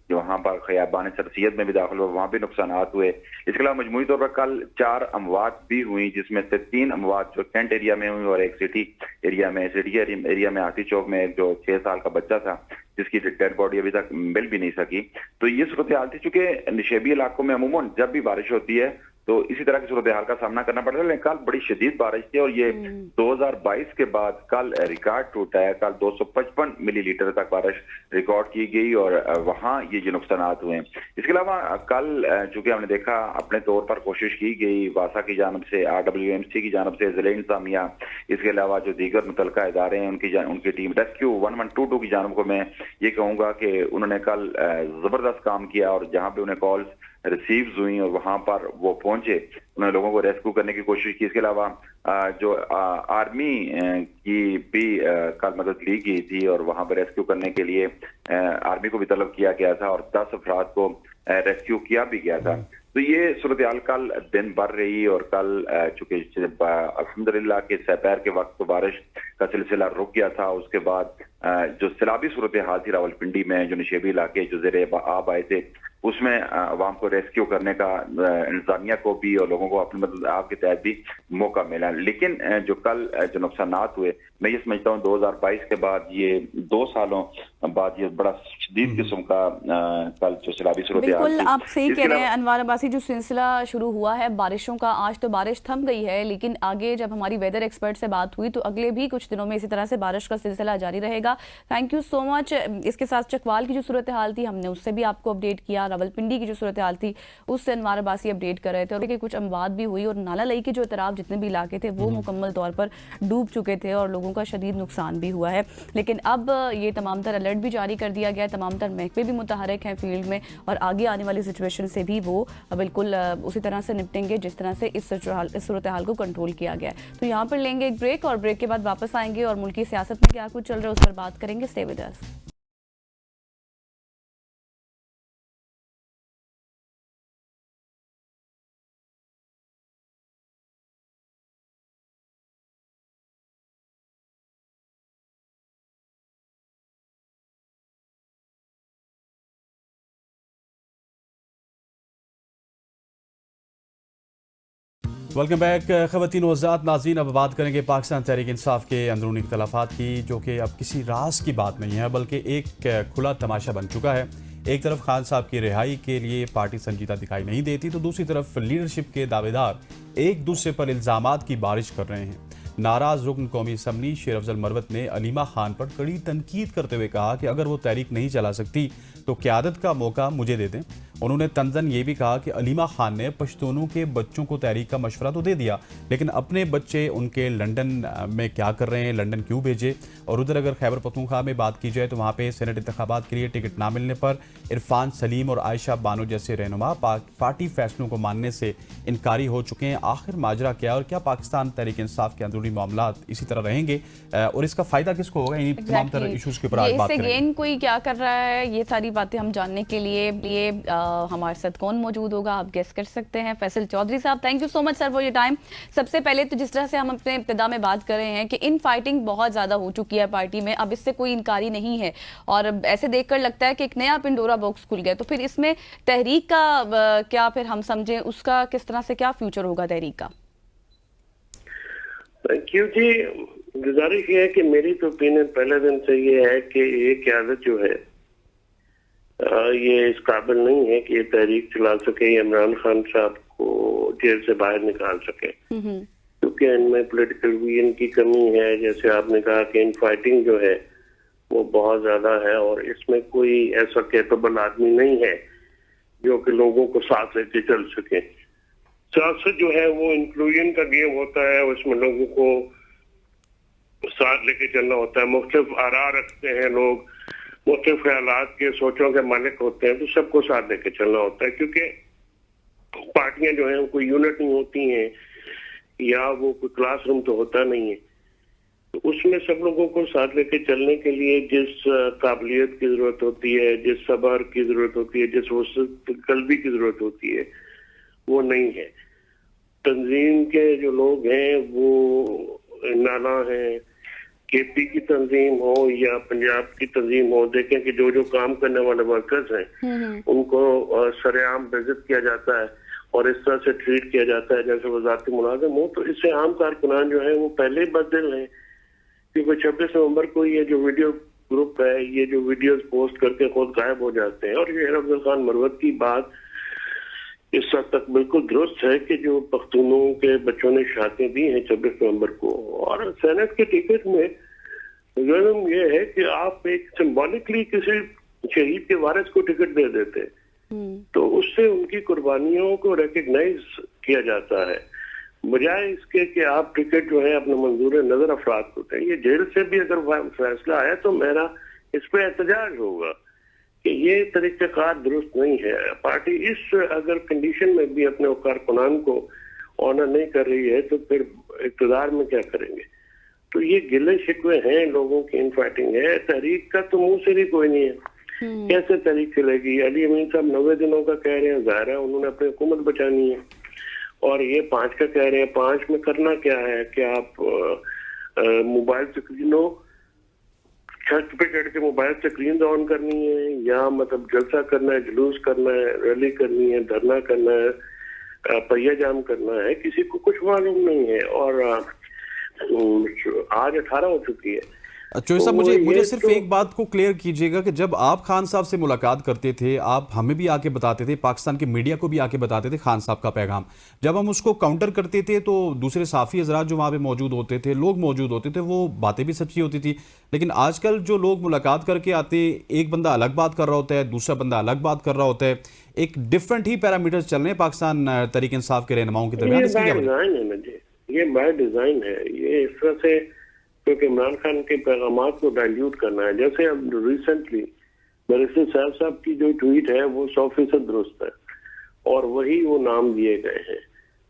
जो वहां पर खियाबान सरसैयद में भी दाखिल हुआ, वहां भी नुकसानात हुए। इसके अलावा मजमूई तौर पर कल 4 अमवात भी हुई, जिसमें से 3 अमवात जो कैंट एरिया में हुई और एक सिटी एरिया में आती चौक में एक जो 6 साल का बच्चा था जिसकी डेड बॉडी अभी तक मिल भी नहीं सकी। तो ये सूरत हाल थी। चूंकि निशेबी इलाकों में अमूमन जब भी बारिश होती है तो इसी तरह की सूरत हाल का सामना करना पड़ता है, लेकिन कल बड़ी शदीद बारिश थी, और ये 2022 के बाद कल रिकॉर्ड टूटा है। कल 255 मिलीलीटर तक बारिश रिकॉर्ड की गई, और वहां ये जो नुकसानात हुए। इसके अलावा कल चूंकि हमने देखा अपने तौर पर कोशिश की गई वासा की जानब से, RWMC की जानब से, जिले इंतजामिया, इसके अलावा जो दीगर मुतलका इदारे हैं उनकी टीम रेस्क्यू 1122 की जानब को मैं ये कहूंगा कि उन्होंने कल जबरदस्त काम किया, और जहां पे उन्हें कॉल्स रिसीव्स हुई और वहां पर वो पहुंचे, उन्होंने लोगों को रेस्क्यू करने की कोशिश की। इसके अलावा जो आर्मी की भी कल मदद ली गई थी, और वहां पर रेस्क्यू करने के लिए आर्मी को भी तलब किया गया था, और 10 अफराद को रेस्क्यू किया भी गया था। तो ये सूरत हाल कल दिन भर रही, और कल चूंकि अल्हम्दुलिल्लाह के सपहर के वक्त तो बारिश का सिलसिला रुक गया था। उसके बाद जो सैलाबी सूरत हाल थी रावलपिंडी में, जो निशेबी इलाके जो ज़ेरे आब आए थे, उसमें अवाम को रेस्क्यू करने का इंतजामिया को भी और लोगों को अपनी मदद आपके तहत भी मौका मिला। लेकिन जो कल जो नुकसानात हुए, मैं ये समझता हूँ 2022 के बाद ये 2 सालों बाद ये बड़ा शदीद किस्म का कल जो सैलाबी सूरत बिल्कुल आप सही कह रहे हैं अनवर अब्बासी। जो सिलसिला शुरू हुआ है बारिशों का, आज तो बारिश थम गई है, लेकिन आगे जब हमारी वेदर एक्सपर्ट से बात हुई तो अगले भी कुछ दिनों में इसी तरह से बारिश का सिलसिला जारी रहेगा। Thank you so much. इसके साथ चकवाल की जो सूरत हाल थी हमने उससे भी आपको अपडेट किया, रावलपिंडी की जो सूरत हाल थी उससे अनवर अब्बासी अपडेट कर रहे थे, और कुछ अमवात भी हुई और नाला लई के जो इतराफ जितने भी इलाके थे वो मुकम्मल तौर पर डूब चुके थे और लोगों का शदीद नुकसान भी हुआ है। लेकिन अब ये तमाम तर अलर्ट भी जारी कर दिया गया, तमाम तर महकमे भी मुतहरक हैं फील्ड में और आगे आने वाली सिचुएशन से भी वो बिल्कुल उसी तरह से निपटेंगे जिस तरह से इस सूरत हाल को कंट्रोल किया गया है। तो यहाँ पर लेंगे एक ब्रेक और ब्रेक के बाद वापस आएंगे और मुल्की सियासत में क्या कुछ चल रहा है उस पर बात करेंगे। Stay with us. Welcome back ख़वातीन वज़ात नाज़रीन। अब बात करेंगे पाकिस्तान तहरीक इंसाफ के अंदरूनी इख्तलाफात की, जो कि अब किसी राज की बात नहीं है बल्कि एक खुला तमाशा बन चुका है। एक तरफ खान साहब की रिहाई के लिए पार्टी संजीदा दिखाई नहीं देती तो दूसरी तरफ लीडरशिप के दावेदार एक दूसरे पर इल्ज़ामात की बारिश कर रहे हैं। नाराज़ रुकन कौमी असम्बली शेर अफजल मरवत ने अलीमा खान पर कड़ी तनकीद करते हुए कहा कि अगर वो तहरीक नहीं चला सकती तो क़यादत का मौका मुझे दे दें। उन्होंने तंजन ये भी कहा कि अलीमा खान ने पश्तूनों के बच्चों को तहरीक का मशवरा तो दे दिया, लेकिन अपने बच्चे उनके लंदन में क्या कर रहे हैं, लंदन क्यों भेजे। और उधर अगर खैबर पख्तूनख्वा में बात की जाए तो वहाँ पे सेनेट इंतखाबात के लिए टिकट ना मिलने पर इरफान सलीम और आयशा बानो जैसे रहनुमा पार्टी फैसलों को मानने से इनकारी हो चुके हैं। आखिर माजरा क्या और क्या पाकिस्तान तहरीक इंसाफ के अंदरूनी मामलात इसी तरह रहेंगे और इसका फ़ायदा किसको होगा, इन तमाम तरह इशूज़ के ऊपर आज बात करेंगे। कोई क्या कर रहा है, ये सारी बातें हम जानने के लिए हमारे साथ कौन मौजूद होगा आप गेस कर सकते हैं। फैसल चौधरी साहब, thank you so much sir for your time. सबसे पहले तो जिस तरह से हम अपने इब्तिदा में बात कर रहे हैं कि इन फाइटिंग बहुत ज़्यादा हो चुकी है पार्टी में, अब इससे कोई इनकारी नहीं है और ऐसे देखकर लगता है कि एक नया पिंडोरा बॉक्स खुल गया। तो फिर इसमें तहरीक का क्या फिर हम समझें, उसका किस तरह से क्या फ्यूचर होगा तहरीक का? थैंक यू जी। गुजारिश ये है कि मेरी तो ओपिनियन पहले दिन से ये है कि ये क़यादत जो है ये इस काबिल नहीं है कि ये तहरीक चला सके, इमरान खान साहब को जेल से बाहर निकाल सके, क्योंकि इनमें पॉलिटिकल विजन की कमी है। जैसे आपने कहा कि इन फाइटिंग जो है वो बहुत ज्यादा है और इसमें कोई ऐसा कैपेबल आदमी नहीं है जो कि लोगों को साथ लेके चल सके। सियासत जो है वो इंक्लूजन का गेम होता है, उसमें लोगों को साथ लेके चलना होता है। मुख्तलिफ आरा रखते हैं लोग, मुख्तलिफ ख्यालात के सोचों के मालिक होते हैं, तो सबको साथ लेके चलना होता है, क्योंकि पार्टियां जो है कोई यूनिट नहीं होती हैं या वो कोई क्लासरूम तो होता नहीं है। तो उसमें सब लोगों को साथ लेके चलने के लिए जिस काबिलियत की जरूरत होती है, जिस सबर की जरूरत होती है, जिस वसत कल्बी की जरूरत होती है, वो नहीं है। तंजीम के जो लोग हैं वो नाना है, केपी की तंजीम हो या पंजाब की तंजीम हो, देखें कि जो जो काम करने वाले वर्कर्स हैं उनको सरेआम बेइज्जत किया जाता है और इस तरह से ट्रीट किया जाता है जैसे वजारत मुलाजिम हो। तो इससे आम कारकुनान जो है वो पहले ही बददिल हैं, क्योंकि 26 नवंबर को ये जो वीडियो ग्रुप है ये जो वीडियोस पोस्ट करके खुद गायब हो जाते हैं। और शेर अफजल खान मरवत की बात इस हद तक बिल्कुल दुरुस्त है कि जो पख्तूनों के बच्चों ने शादियां दी हैं 26 नवंबर को, और सेनेट के टिकट में जुर्म ये है कि आप एक सिंबॉलिकली किसी शहीद के वारिस को टिकट दे देते तो उससे उनकी कुर्बानियों को रिकग्नाइज किया जाता है, बजाय इसके कि आप टिकट जो है अपने मंजूर नजर अफराद होते हैं। ये जेल से भी अगर फैसला आया तो मेरा इस पे एहतजाज होगा कि ये तरीक़ाकार दुरुस्त नहीं है। पार्टी इस अगर कंडीशन में भी अपने कारकुनान को ऑनर नहीं कर रही है तो फिर इक़्तिदार में क्या करेंगे। तो ये गिले शिकवे हैं लोगों की, इन फाइटिंग है। तहरीक का तो मुंह से भी कोई नहीं है, कैसे तहरीक चलेगी। अली अमीन साहब 90 दिनों का कह रहे हैं, जाहिर है उन्होंने अपनी हुकूमत बचानी है, और ये 5 का कह रहे हैं। 5 में करना क्या है कि आप मोबाइल स्क्रीनों छत पे चढ़ के मोबाइल स्क्रीन ऑन करनी है, या मतलब जलसा करना है, जुलूस करना है, रैली करनी है, धरना करना है, पहिया जाम करना है, किसी को कुछ मालूम नहीं है। और आज 18 हो चुकी है, चौधरी साहब, तो मुझे ये सिर्फ तो- एक बात को क्लियर कीजिएगा कि जब आप खान साहब से मुलाकात करते थे, आप हमें भी आके बताते थे, पाकिस्तान के मीडिया को भी आके बताते थे खान साहब का पैगाम, जब हम उसको काउंटर करते थे तो दूसरे साफ़ी हजरात जो वहाँ पे मौजूद होते थे, लोग मौजूद होते थे, वो बातें भी सच्ची होती थी। लेकिन आजकल जो लोग मुलाकात करके आते, एक बंदा अलग बात कर रहा होता है, दूसरा बंदा अलग बात कर रहा होता है, एक डिफरेंट ही पैरामीटर्स चल रहे हैं पाकिस्तान तहरीक इंसाफ के रहनुमाओं के दरमियान। ये इसकी बाय क्या वजह? डिजाइन है ना जी, ये बाय डिजाइन है। ये इस तरह से क्योंकि इमरान खान के पैगामात को डाइल्यूट करना है। जैसे अब रिसेंटली बैरिस्टर साहब की जो ट्वीट है वो 100% दुरुस्त है और वही वो नाम दिए गए हैं,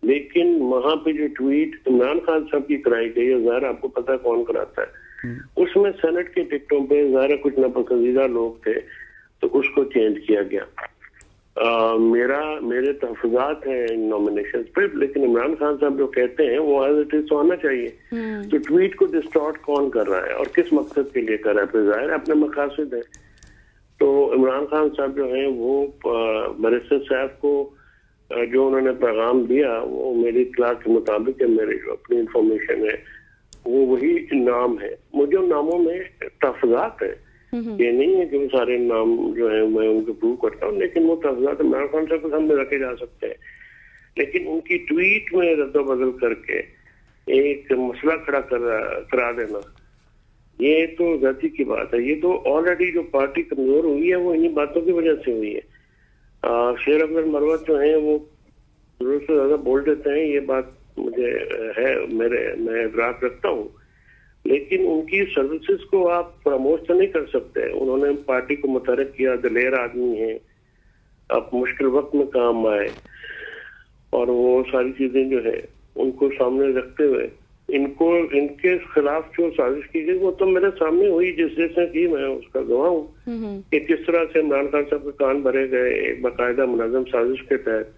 लेकिन वहां पे जो ट्वीट इमरान खान साहब की कराई गई है, ज़ाहिर आपको पता है कौन कराता है, उसमें सेनेट के टिकटों पे ज़ाहिर कुछ नापसंदीदा लोग थे तो उसको चेंज किया गया। मेरे तहफुजात हैं नॉमिनेशन पे, लेकिन इमरान खान साहब जो कहते हैं वो एज इट इज होना चाहिए। तो ट्वीट को डिस्टॉर्ट कौन कर रहा है और किस मकसद के लिए कर रहा है? फिर जाहिर है अपने मकासद है। तो इमरान खान साहब जो हैं वो बैरिस्टर साहब को जो उन्होंने पैगाम दिया वो मेरी इत्तला के मुताबिक है, मेरी जो अपनी इंफॉर्मेशन है वो वही नाम है। मुझे उन नामों में तहफुजात है, ये नहीं है कि वो सारे नाम जो है मैं उनको प्रूव करता हूँ, लेकिन वो तहफुजात इमरान खान साहब के सामने रखे जा सकते हैं। लेकिन उनकी ट्वीट में रद्दबदल करके एक मसला खड़ा करा देना, ये तो जाति की बात है। ये तो ऑलरेडी जो पार्टी कमजोर हुई है वो इन्हीं बातों की वजह से हुई है। शेर अफजल मरवत जो है वो जरूरत से ज्यादा बोल देते हैं, ये बात मुझे है, मैं इदराक रखता हूँ, लेकिन उनकी सर्विसेज को आप प्रमोट तो नहीं कर सकते। उन्होंने पार्टी को मुतहरिक किया, दिलेर आदमी है, आप मुश्किल वक्त में काम आए और वो सारी चीजें जो है उनको सामने रखते हुए इनके खिलाफ जो साजिश की गई वो तो मेरे सामने हुई, जिसने की मैं उसका गवाह हूँ कि किस तरह से इमरान खान साहब के कान भरे गए एक बाकायदा मुनज़्ज़म साजिश के तहत।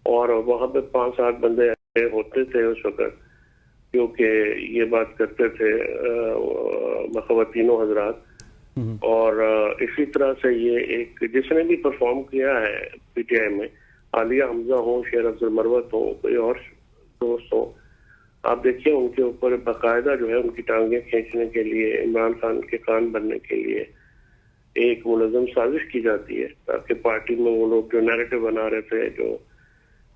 और वहां पे 5-7 बंदे होते थे उस वक्त जो कि ये बात करते थे, ख़वातीनों हजरात। और इसी तरह से ये एक जिसने भी परफॉर्म किया है पीटीआई में, आलिया हमजा हो, शेर अफजल मरवत हो, कोई और दोस्त हो, आप देखिए उनके ऊपर बाकायदा जो है उनकी टांगे खींचने के लिए, इमरान खान के कान भरने के लिए एक मुनज़्ज़म साजिश की जाती है, ताकि पार्टी में वो लोग जो नैरेटिव बना रहे थे, जो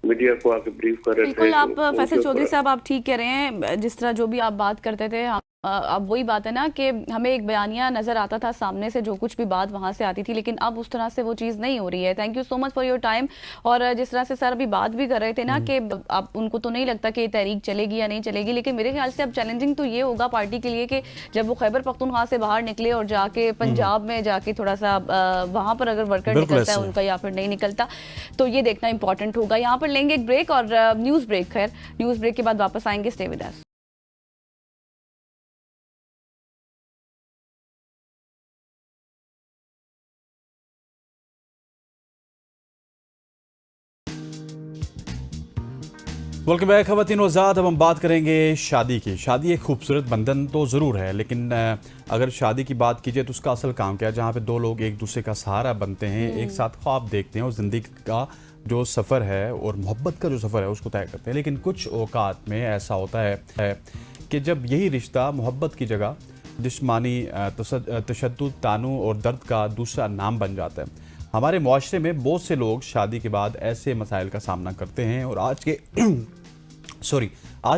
मीडिया को आके ब्रीफ कर रहे थे। बिल्कुल, आप फैसल चौधरी साहब आप ठीक कह रहे हैं। जिस तरह जो भी आप बात करते थे, अब वही बात है ना कि हमें एक बयानिया नजर आता था सामने से, जो कुछ भी बात वहां से आती थी, लेकिन अब उस तरह से वो चीज़ नहीं हो रही है। Thank you so much for your time. और जिस तरह से सर अभी बात भी कर रहे थे ना कि आप उनको तो नहीं लगता कि ये तहरीक चलेगी या नहीं चलेगी, लेकिन मेरे ख्याल से अब चैलेंजिंग तो ये होगा पार्टी के लिए कि जब वो खैबर पख्तूनख्वा से बाहर निकले और जाके पंजाब में जाके थोड़ा सा वहां पर अगर वर्कर निकलता है उनका या फिर नहीं निकलता, तो ये देखना इंपॉर्टेंट होगा। यहाँ पर लेंगे एक ब्रेक और न्यूज़ ब्रेक। खैर, न्यूज़ ब्रेक के बाद वापस आएंगे। Stay with us. Welcome back ख़वातीन व हज़रात। अब हम बात करेंगे शादी की। शादी एक खूबसूरत बंधन तो ज़रूर है, लेकिन अगर शादी की बात कीजिए तो उसका असल काम क्या है, जहाँ पे दो लोग एक दूसरे का सहारा बनते हैं, एक साथ ख्वाब देखते हैं और ज़िंदगी का जो सफ़र है और मोहब्बत का जो सफ़र है उसको तय करते हैं। लेकिन कुछ औकात में ऐसा होता है कि जब यही रिश्ता मोहब्बत की जगह जिस्मानी तशद्दुद, तानु और दर्द का दूसरा नाम बन जाता है। हमारे मुआशरे में बहुत से लोग शादी के बाद ऐसे मसाइल का सामना करते हैं और आज के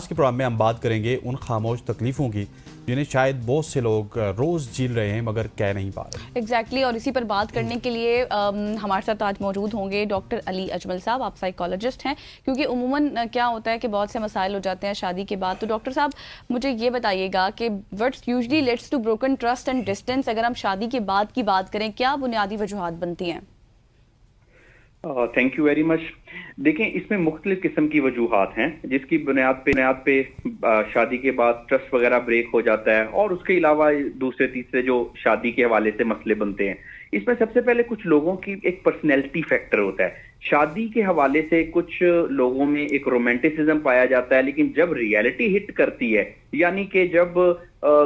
प्रोग्राम में हम बात करेंगे उन खामोश तकलीफ़ों की जिन्हें शायद बहुत से लोग रोज़ झेल रहे हैं मगर कह नहीं पा रहे। एग्जैक्टली और इसी पर बात करने के लिए हमारे साथ आज मौजूद होंगे डॉक्टर अली अजमल साहब। आप साइकोलॉजिस्ट हैं, क्योंकि उमूमन क्या होता है कि बहुत से मसाइल हो जाते हैं शादी के बाद। तो डॉक्टर साहब मुझे ये बताइएगा कि what's usually leads to broken trust and distance, अगर हम शादी के बाद की बात करें, क्या बुनियादी वजूहात बनती हैं? Thank you very much. देखें, इसमें मुख्तलिफ किस्म की वजूहात हैं जिसकी बुनियाद पे शादी के बाद ट्रस्ट वगैरह ब्रेक हो जाता है, और उसके अलावा दूसरे तीसरे जो शादी के हवाले से मसले बनते हैं। इसमें सबसे पहले कुछ लोगों की एक पर्सनैलिटी फैक्टर होता है। शादी के हवाले से कुछ लोगों में एक रोमांटिसिज्म पाया जाता है, लेकिन जब रियलिटी हिट करती है, यानी कि जब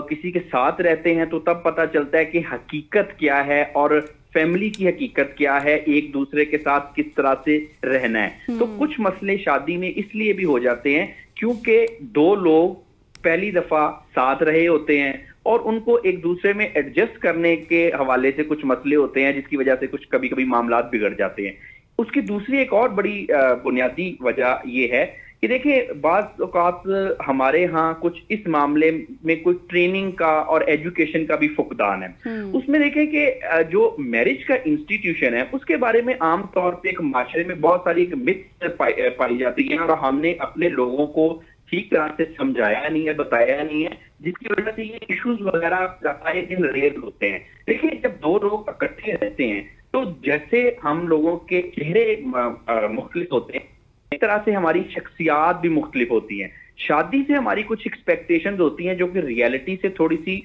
किसी के साथ रहते हैं, तो तब पता चलता है कि हकीकत क्या है और फैमिली की हकीकत क्या है, एक दूसरे के साथ किस तरह से रहना है। तो कुछ मसले शादी में इसलिए भी हो जाते हैं क्योंकि दो लोग पहली दफा साथ रहे होते हैं और उनको एक दूसरे में एडजस्ट करने के हवाले से कुछ मसले होते हैं, जिसकी वजह से कुछ कभी कभी मामलात बिगड़ जाते हैं। उसकी दूसरी एक और बड़ी बुनियादी वजह यह है कि देखिए, बाज़ औक़ात हमारे यहाँ कुछ इस मामले में कोई ट्रेनिंग का और एजुकेशन का भी फुकदान है। उसमें देखें कि जो मैरिज का इंस्टीट्यूशन है उसके बारे में आम तौर पे एक माशरे में बहुत सारी एक मिथ पाई जाती है, और हमने अपने लोगों को ठीक तरह से समझाया नहीं है, बताया नहीं है, जिसकी वजह से ये इश्यूज वगैरह आए दिन रेज होते हैं। देखिए, जब दो लोग इकट्ठे रहते हैं तो जैसे हम लोगों के चेहरे मुख्तलिफ होते हैं, एक तरह से हमारी शख्सियात भी मुख्तलिफ होती हैं। शादी से हमारी कुछ एक्सपेक्टेशंस होती हैं जो कि रियलिटी से थोड़ी सी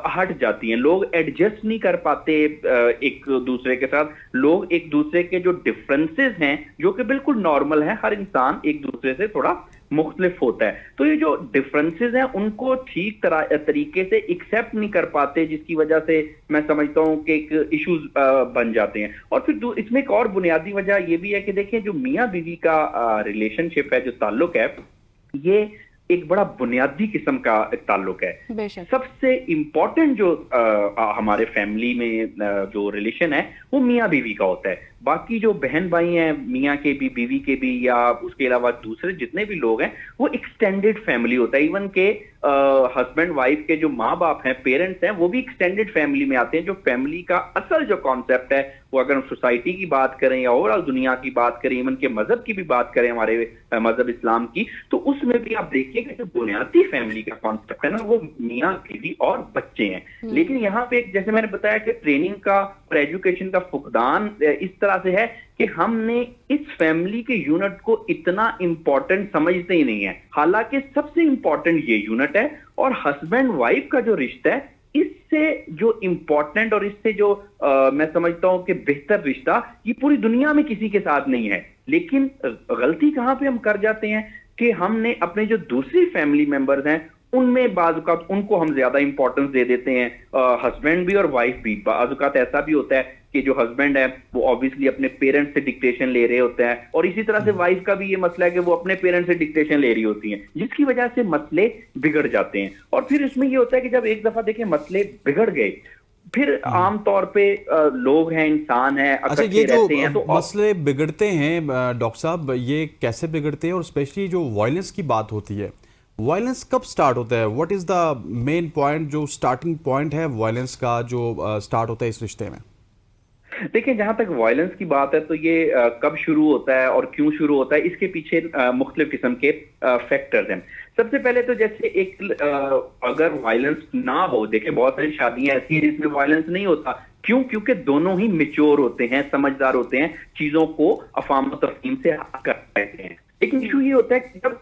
हट जाती हैं। लोग एडजस्ट नहीं कर पाते एक दूसरे के साथ। लोग एक दूसरे के जो डिफरेंसेस हैं, जो कि बिल्कुल नॉर्मल है, हर इंसान एक दूसरे से थोड़ा मुख्तलिफ होता है, तो ये जो डिफरेंसेस हैं उनको ठीक तरीके से एक्सेप्ट नहीं कर पाते, जिसकी वजह से मैं समझता हूं कि एक इश्यूज बन जाते हैं। और फिर इसमें एक और बुनियादी वजह ये भी है कि देखिए, जो मियाँ बीवी का रिलेशनशिप है, जो ताल्लुक है, ये एक बड़ा बुनियादी किस्म का ताल्लुक है। सबसे इंपॉर्टेंट जो हमारे फैमिली में जो रिलेशन है वो मियाँ बीवी का होता है। बाकी जो बहन भाई हैं, मियाँ के भी, बीवी के भी, या उसके अलावा दूसरे जितने भी लोग हैं, वो एक्सटेंडेड फैमिली होता है। इवन के हस्बैंड वाइफ के जो माँ बाप हैं, पेरेंट्स हैं, वो भी एक्सटेंडेड फैमिली में आते हैं। जो फैमिली का असल जो कॉन्सेप्ट है, वो अगर हम सोसाइटी की बात करें या ओवरऑल दुनिया की बात करें, इवन के मजहब की भी बात करें, हमारे मजहब इस्लाम की, तो उसमें भी आप देखिए कि जो बुनियादी फैमिली का कॉन्सेप्ट है ना, वो मियाँ बीवी और बच्चे हैं। लेकिन यहाँ पे जैसे मैंने बताया कि ट्रेनिंग का और एजुकेशन का फुकदान इस तरह से है कि हमने इस फैमिली के यूनिट को इतना इंपॉर्टेंट समझते ही नहीं है। हालांकि सबसे इंपॉर्टेंट ये यूनिट है, और हस्बैंड वाइफ का जो रिश्ता है, इससे जो इंपॉर्टेंट और इससे जो मैं समझता हूं कि बेहतर रिश्ता ये पूरी दुनिया में किसी के साथ नहीं है। लेकिन गलती कहां पे हम कर जाते हैं कि हमने अपने जो दूसरी फैमिली मेंबर्स हैं उनमें बाज़-औक़ात उनको हम ज्यादा इंपॉर्टेंस दे देते हैं। हस्बैंड भी और वाइफ भी, बाज़-औक़ात ऐसा भी होता है कि जो हस्बैंड है वो ऑब्वियसली अपने पेरेंट्स से डिक्टेशन ले रहे होते हैं, और इसी तरह से वाइफ का भी ये मसला है कि वो अपने पेरेंट्स से डिक्टेशन ले रही होती हैं, जिसकी वजह से मसले बिगड़ जाते हैं। और फिर इसमें ये होता है कि जब एक दफा देखिए मसले बिगड़ गए, फिर आमतौर पे लोग हैं, इंसान है, अच्छा, ये जो तो मसले बिगड़ते हैं डॉक्टर साहब, ये कैसे बिगड़ते हैं? और स्पेशली जो वायलेंस की बात होती है, वायलेंस कब स्टार्ट होता है? What is the main point, जो स्टार्टिंग पॉइंट है वायलेंस का, जो स्टार्ट होता है इस रिश्ते में? देखिए, जहां तक वायलेंस की बात है तो ये कब शुरू होता है और क्यों शुरू होता है, इसके पीछे मुख्तलिफ किस्म के फैक्टर्स हैं। सबसे पहले तो जैसे अगर वायलेंस ना हो, देखिए बहुत सारी शादियां ऐसी हैं जिसमें वायलेंस नहीं होता। क्यों? क्योंकि दोनों ही मैच्योर होते हैं, समझदार होते हैं, चीजों को अफाम तफहीम से हल कर पाते हैं। लेकिन इशू ये होता है कि जब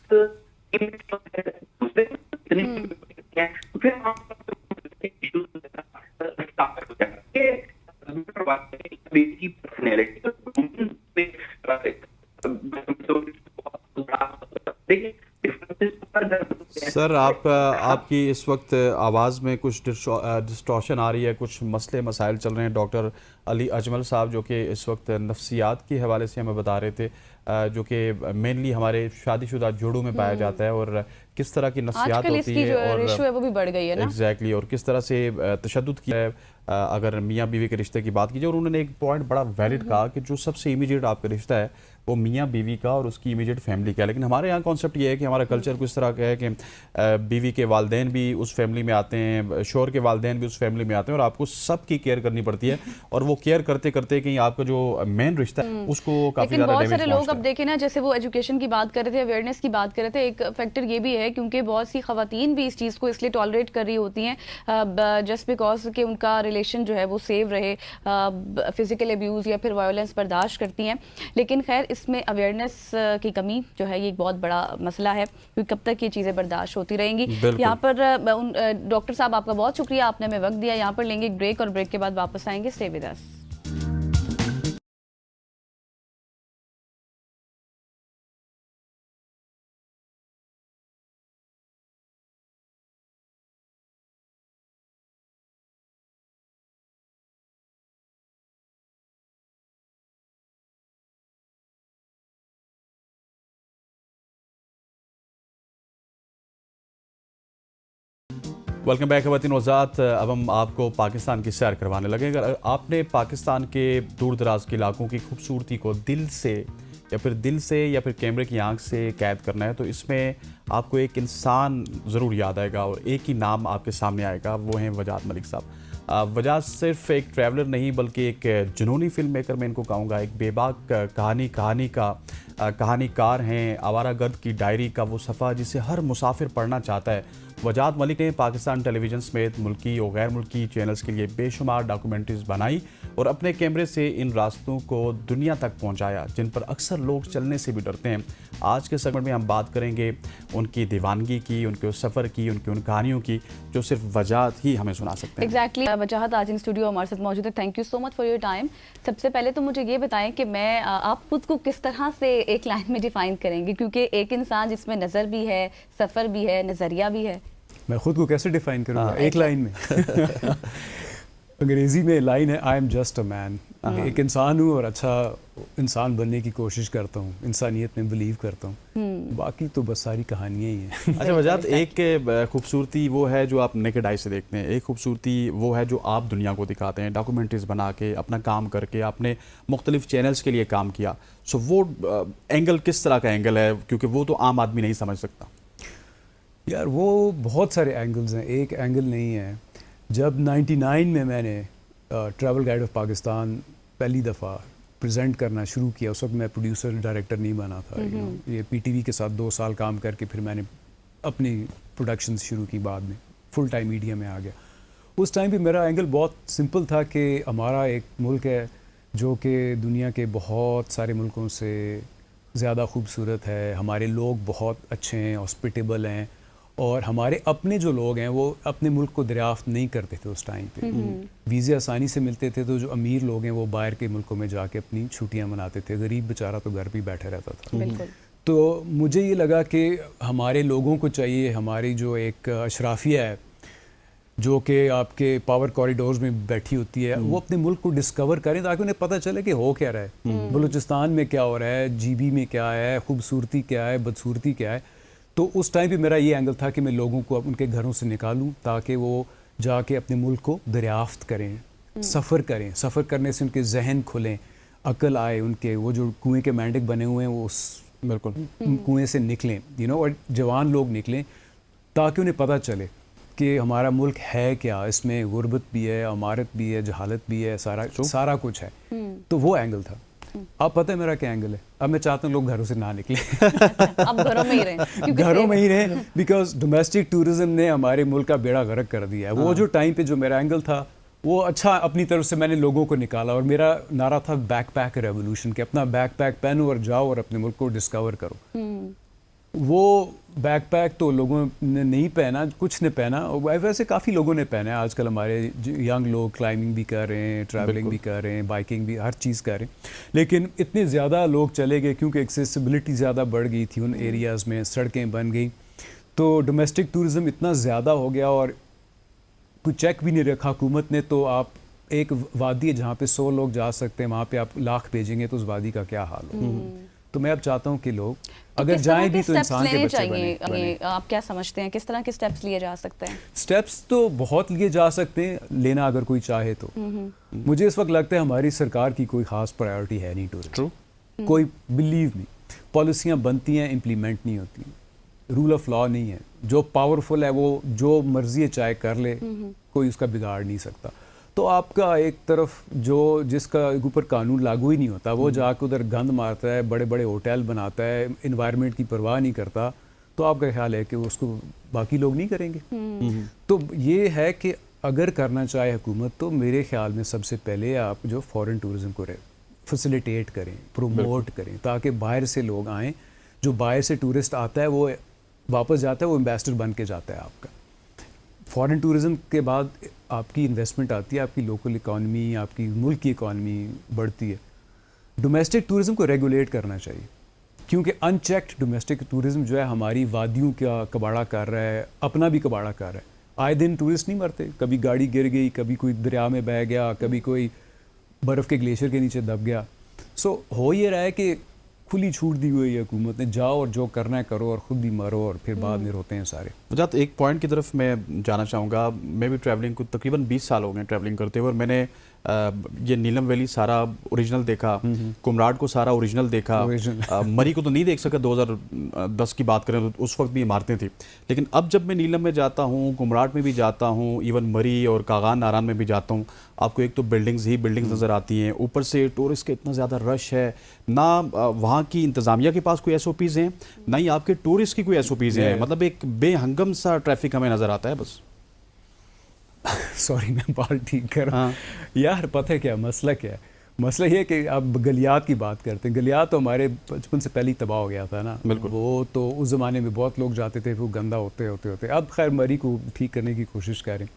तो फिर सर, आपकी इस वक्त आवाज़ में कुछ डिस्टॉर्शन आ रही है, कुछ मसले मसाइल चल रहे हैं। डॉक्टर अली अजमल साहब जो कि इस वक्त नफ्सियात के हवाले से हमें बता रहे थे, जो कि मेनली हमारे शादीशुदा जोड़ों में पाया जाता है, और किस तरह की नफ्सियात होती है, और रेशो है वो भी बढ़ गई है ना। एग्जैक्टली, और किस तरह से तशद्दुद किया है अगर मियाँ बीवी के रिश्ते की बात कीजिए। और उन्होंने एक पॉइंट बड़ा वैलिड कहा कि जो सबसे इमीडिएट आपका रिश्ता है वो मियाँ बीवी का और उसकी इमीडिएट फैमिली का है। लेकिन हमारे यहाँ कॉन्सेप्ट ये है कि हमारा कल्चर कुछ तरह का है कि बीवी के वालदेन भी उस फैमिली में आते हैं, शोहर के वालदेन भी उस फैमिली में आते हैं, और आपको सबकी केयर करनी पड़ती है, और वो केयर करते करते कहीं आपका जो मेन रिश्ता है उसको काफ़ी ज़्यादा बहुत सारे लोग अब देखें ना, जैसे वो एजुकेशन की बात कर रहे थे, अवेयरनेस की बात कर रहे थे, एक फैक्टर ये भी है क्योंकि बहुत सी खवातीन भी इस चीज़ को इसलिए टॉलरेट कर रही होती हैं जस्ट बिकॉज कि उनका रिलेशन जो है वो सेव रहे, फिजिकल अब्यूज़ या फिर वायलेंस बर्दाश्त करती हैं। लेकिन खैर, इसमें अवेयरनेस की कमी जो है ये एक बहुत बड़ा मसला है, क्योंकि कब तक ये चीज़ें बर्दाश्त होती रहेंगी। यहाँ पर डॉक्टर साहब आपका बहुत शुक्रिया, आपने हमें वक्त दिया। यहाँ पर लेंगे एक ब्रेक, और ब्रेक के बाद वापस आएंगे। Stay with us. Welcome back खवातीन वज़ात। अब हम आपको पाकिस्तान की सैर करवाने लगे। अगर आपने पाकिस्तान के दूर दराज के इलाकों की खूबसूरती को दिल से या फिर कैमरे की आंख से कैद करना है तो इसमें आपको एक इंसान ज़रूर याद आएगा और एक ही नाम आपके सामने आएगा, वो हैं वजाद मलिक साहब। वजाद सिर्फ एक ट्रैवलर नहीं बल्कि एक जुनूनी फिल्म मेकर मैं इनको कहूँगा, एक बेबाक कहानीकार हैं। आवारागर्द की डायरी का वो सफ़ा जिसे हर मुसाफिर पढ़ना चाहता है। वजाद मलिक ने पाकिस्तान टेलीविज़न समेत मुल्की और गैर मुल्की चैनल्स के लिए बेशुमार डॉक्यूमेंट्रीज बनाई और अपने कैमरे से इन रास्तों को दुनिया तक पहुंचाया जिन पर अक्सर लोग चलने से भी डरते हैं। आज के सेगमेंट में हम बात करेंगे उनकी दीवानगी की, उनके उस सफ़र की, उनकी उन कहानियों की जो सिर्फ वजाद ही हमें सुना सकते हैं। एग्जैक्टली वजाहत आज इन स्टूडियो हमारे साथ मौजूद है। Thank you so much for your time. सबसे पहले तो मुझे ये बताएं कि मैं आप खुद को किस तरह से एक लाइन में डिफाइन करेंगे, क्योंकि एक इंसान जिसमें नज़र भी है, सफ़र भी है, नज़रिया भी है। मैं खुद को कैसे डिफाइन करूँगा एक लाइन में? अंग्रेजी में लाइन है I am just a man. एक इंसान हूँ और अच्छा इंसान बनने की कोशिश करता हूँ, इंसानियत में बिलीव करता हूँ। बाकी तो बस सारी कहानियाँ ही हैं। अच्छा वजाद, एक खूबसूरती वो है जो आप नेकेड आई से देखते हैं, एक खूबसूरती वो है जो आप दुनिया को दिखाते हैं। डॉक्यूमेंट्रीज बना के, अपना काम करके आपने मुख्तलिफ चैनल्स के लिए काम किया। सो वो एंगल किस तरह का एंगल है, क्योंकि वो तो आम आदमी नहीं समझ सकता। यार वो बहुत सारे एंगल्स हैं, एक एंगल नहीं है। जब 99 में मैंने ट्रैवल गाइड ऑफ पाकिस्तान पहली दफ़ा प्रेजेंट करना शुरू किया, उस वक्त मैं प्रोड्यूसर डायरेक्टर नहीं बना था। ये पीटीवी के साथ 2 साल काम करके फिर मैंने अपनी प्रोडक्शन शुरू की, बाद में फुल टाइम मीडिया में आ गया। उस टाइम पे मेरा एंगल बहुत सिंपल था कि हमारा एक मुल्क है जो कि दुनिया के बहुत सारे मुल्कों से ज़्यादा खूबसूरत है, हमारे लोग बहुत अच्छे हैं, हॉस्पिटेबल हैं, और हमारे अपने जो लोग हैं वो अपने मुल्क को दरियाफ्त नहीं करते थे उस टाइम पे। वीज़े आसानी से मिलते थे, तो जो अमीर लोग हैं वो बाहर के मुल्कों में जाके अपनी छुट्टियां मनाते थे, गरीब बेचारा तो घर पे बैठे रहता था। तो मुझे ये लगा कि हमारे लोगों को चाहिए, हमारी जो एक अशराफिया है जो कि आपके पावर कॉरिडोर्स में बैठी होती है, वो अपने मुल्क को डिस्कवर करें ताकि उन्हें पता चले कि हो क्या रहा है, बलूचिस्तान में क्या हो रहा है, जीबी में क्या है, खूबसूरती क्या है, बदसूरती क्या है। तो उस टाइम पे मेरा ये एंगल था कि मैं लोगों को उनके घरों से निकालूं ताकि वो जाके अपने मुल्क को दरियाफ्त करें, सफ़र करें। सफ़र करने से उनके जहन खुलें, अकल आए, उनके वो जो कुएं के मेंढक बने हुए हैं वो बिल्कुल कुएं से निकलें, और जवान लोग निकलें ताकि उन्हें पता चले कि हमारा मुल्क है क्या, इसमें गुर्बत भी है, अमारत भी है, जहालत भी है, सारा कुछ है। तो वो एंगल था। अब पता है मेरा क्या एंगल है? अब मैं चाहता हूँ लोग घरों से ना निकले। अब घरों में ही रहें, घरों में ही रहें, बिकॉज डोमेस्टिक टूरिज्म ने हमारे मुल्क का बेड़ा गर्क कर दिया है। वो जो टाइम पे जो मेरा एंगल था वो अच्छा अपनी तरफ से मैंने लोगों को निकाला, और मेरा नारा था बैकपैक रेवोल्यूशन, के अपना बैकपैक पहनो और जाओ और अपने मुल्क को डिस्कवर करो। वो बैकपैक तो लोगों ने नहीं पहना, कुछ ने पहना, वैसे काफ़ी लोगों ने पहना है। आजकल हमारे यंग लोग क्लाइंबिंग भी कर रहे हैं, ट्रैवलिंग भी कर रहे हैं, बाइकिंग भी, हर चीज़ कर रहे हैं। लेकिन इतने ज़्यादा लोग चले गए क्योंकि एक्सेसिबिलिटी ज़्यादा बढ़ गई थी उन एरियाज़ में, सड़कें बन गई, तो डोमेस्टिक टूरिज़म इतना ज़्यादा हो गया और कोई चेक भी नहीं रखा हुकूमत ने। तो आप एक वादी है जहाँ पे 100 लोग जा सकते हैं, वहाँ पे आप लाख भेजेंगे तो उस वादी का क्या हाल हो। तो मैं अब चाहता हूँ कि लोग अगर जाएं भी तो इंसान के बच्चे बने। आप क्या समझते हैं किस तरह के स्टेप्स लिए जा सकते हैं? स्टेप्स तो बहुत लिए जा सकते हैं, लेना अगर कोई चाहे तो। मुझे इस वक्त लगता है हमारी सरकार की कोई खास प्रायोरिटी है नहीं टूरिज्म। कोई बिलीव नहीं, पॉलिसियाँ बनती हैं, इम्प्लीमेंट नहीं होती, रूल ऑफ लॉ नहीं है। जो पावरफुल है वो जो मर्जी चाहे कर ले, कोई उसका बिगाड़ नहीं सकता। तो आपका एक तरफ जो जिसका ऊपर कानून लागू ही नहीं होता वो जाकर उधर गंद मारता है, बड़े बड़े होटल बनाता है, इन्वायरमेंट की परवाह नहीं करता, तो आपका ख्याल है कि उसको बाकी लोग नहीं करेंगे। तो ये है कि अगर करना चाहे हुकूमत तो मेरे ख्याल में सबसे पहले आप जो फॉरेन टूरिज्म को फैसिलिटेट करें, प्रोमोट करें, ताकि बाहर से लोग आएँ। जो बाहर से टूरिस्ट आता है वो वापस जाता है, वो एम्बेसडर बन के जाता है आपका। फॉरेन टूरिज़म के बाद आपकी इन्वेस्टमेंट आती है, आपकी लोकल इकॉनमी, आपकी मुल्क की इकॉनमी बढ़ती है। डोमेस्टिक टूरिज़म को रेगुलेट करना चाहिए, क्योंकि अनचेक्ड डोमेस्टिक टूरिज़म जो है हमारी वादियों का कबाड़ा कर रहा है, अपना भी कबाड़ा कर रहा है। आए दिन टूरिस्ट नहीं मरते, कभी गाड़ी गिर गई, कभी कोई दरिया में बह गया, कभी कोई बर्फ़ के ग्लेशियर के नीचे दब गया। सो हो ये रहा है कि खुली छूट दी हुई है हुकूमत ने, जाओ और जो करना है करो और ख़ुद भी मरो और फिर बाद में रोते हैं सारे। नजात, एक पॉइंट की तरफ मैं जाना चाहूँगा। मैं भी ट्रैवलिंग को तकरीबन 20 साल हो गए ट्रैवलिंग करते हुए, और मैंने ये नीलम वैली सारा ओरिजिनल देखा, कुमराड को सारा ओरिजिनल देखा, मरी को तो नहीं देख सका, 2010 की बात करें तो उस वक्त भी इमारतें थी। लेकिन अब जब मैं नीलम में जाता हूँ, कुमराड में भी जाता हूँ, इवन मरी और कागान नारान में भी जाता हूँ, आपको एक तो बिल्डिंग्स ही बिल्डिंग्स नज़र आती हैं, ऊपर से टूरिस्ट का इतना ज़्यादा रश है, ना वहाँ की इंतज़ामिया के पास कोई SOPs हैं, ना ही आपके टूरिस्ट की कोई SOPs हैं। मतलब एक बेहंगम सा ट्रैफिक हमें नज़र आता है बस। सॉरी, मैं बात ठीक कर रहा हूँ यार। पता है क्या मसला, क्या है मसला? ये कि अब गलियात की बात करते हैं। गलियात तो हमारे बचपन से पहले ही तबाह हो गया था ना। बिल्कुल। वो तो उस ज़माने में बहुत लोग जाते थे, वो गंदा होते अब खैर मरी को ठीक करने की कोशिश करें।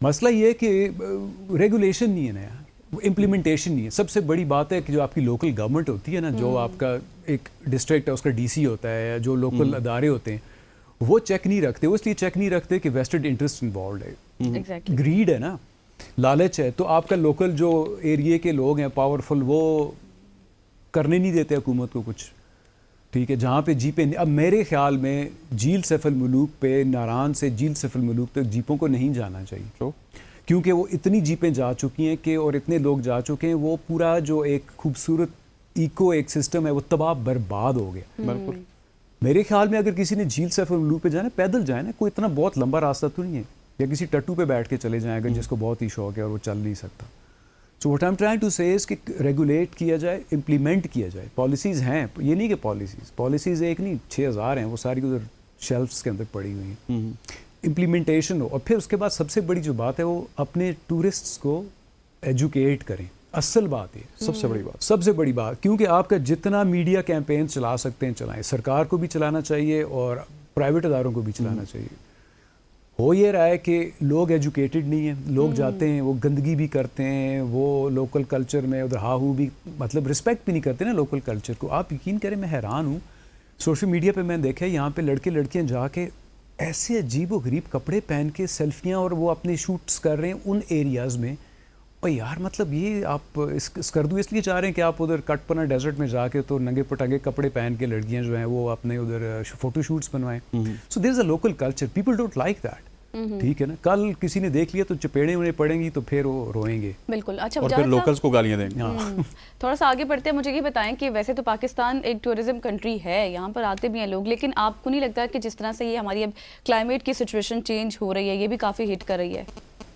मसला ये है कि रेगुलेशन नहीं है ना यार, इम्प्लीमेंटेशन नहीं है। सबसे बड़ी बात है कि जो आपकी लोकल गवर्नमेंट होती है ना, जो आपका एक डिस्ट्रिक्ट है उसका DC होता है, या जो लोकल अदारे होते हैं, वो चेक नहीं रखते। वो इसलिए चेक नहीं रखते कि वेस्टेड इंटरेस्ट इन्वॉल्व है, Exactly. ग्रीड है ना, लालच है। तो आपका लोकल जो एरिया के लोग हैं पावरफुल, वो करने नहीं देते हुकूमत को कुछ, ठीक है। जहाँ पे जीपें, अब मेरे ख्याल में झील सैफुल मुलूक पे, नारान से झील सैफुल मुलूक तक जीपों को नहीं जाना चाहिए, क्योंकि वो इतनी जीपें जा चुकी हैं कि, और इतने लोग जा चुके हैं, वो पूरा जो एक खूबसूरत इको एक सिस्टम है वो तबाह बर्बाद हो गया। बिल्कुल। मेरे ख्याल में अगर किसी ने झील सैफुल मुलूक पे जाना, पैदल जाए ना, कोई इतना बहुत लंबा रास्ता तो नहीं है, या किसी टट्टू पे बैठ के चले जाएं अगर जिसको बहुत ही शौक है और वो चल नहीं सकता। So what I am trying to say is कि रेगुलेट किया जाए, इम्प्लीमेंट किया जाए। पॉलिसीज़ हैं, ये नहीं कि पॉलिसीज़ एक नहीं 6000 हैं, वो सारी उधर शेल्फ्स के अंदर पड़ी हुई हैं। इम्प्लीमेंटेशन हो, और फिर उसके बाद सबसे बड़ी जो बात है वो अपने टूरिस्ट्स को एजुकेट करें। असल बात है, सबसे बड़ी बात, क्योंकि आपका जितना मीडिया कैंपेन चला सकते हैं चलाएं, सरकार को भी चलाना चाहिए और प्राइवेट अदारों को भी चलाना चाहिए। हो ये रहा है कि लोग एजुकेटेड नहीं हैं, लोग जाते हैं, वो गंदगी भी करते हैं, वो लोकल कल्चर में उधर हाहू भी, मतलब रिस्पेक्ट भी नहीं करते ना लोकल कल्चर को। आप यकीन करें, मैं हैरान हूँ, सोशल मीडिया पे मैंने देखा है यहाँ पे लड़के लड़कियाँ जाके ऐसे अजीब व गरीब कपड़े पहन के सेल्फियाँ और वो अपने शूट्स कर रहे हैं उन एरियाज़ में। और यार मतलब ये आप स्कर्दू इसलिए चाह रहे हैं कि आप उधर कटपना डेजर्ट में जाके तो नंगे पटांगे कपड़े पहन के लड़कियां जो हैं वो अपने उधर फोटो शूट्स बनवाएं। So there is a local culture, people don't like that, ठीक है ना। कल किसी ने देख लिया तो चपेड़े उन्हें पड़ेंगी तो फिर वो रोएंगे। बिल्कुल। अच्छा, और फिर लोकल्स को गालियां देंगे। थोड़ा सा आगे बढ़ते हैं, मुझे ये बताएं कि वैसे तो पाकिस्तान एक टूरिज्म कंट्री है, यहाँ पर आते भी हैं लोग, लेकिन आपको नहीं लगता कि जिस तरह से ये हमारी अब क्लाइमेट की सिचुएशन चेंज हो रही है, ये भी काफ़ी हिट कर रही है?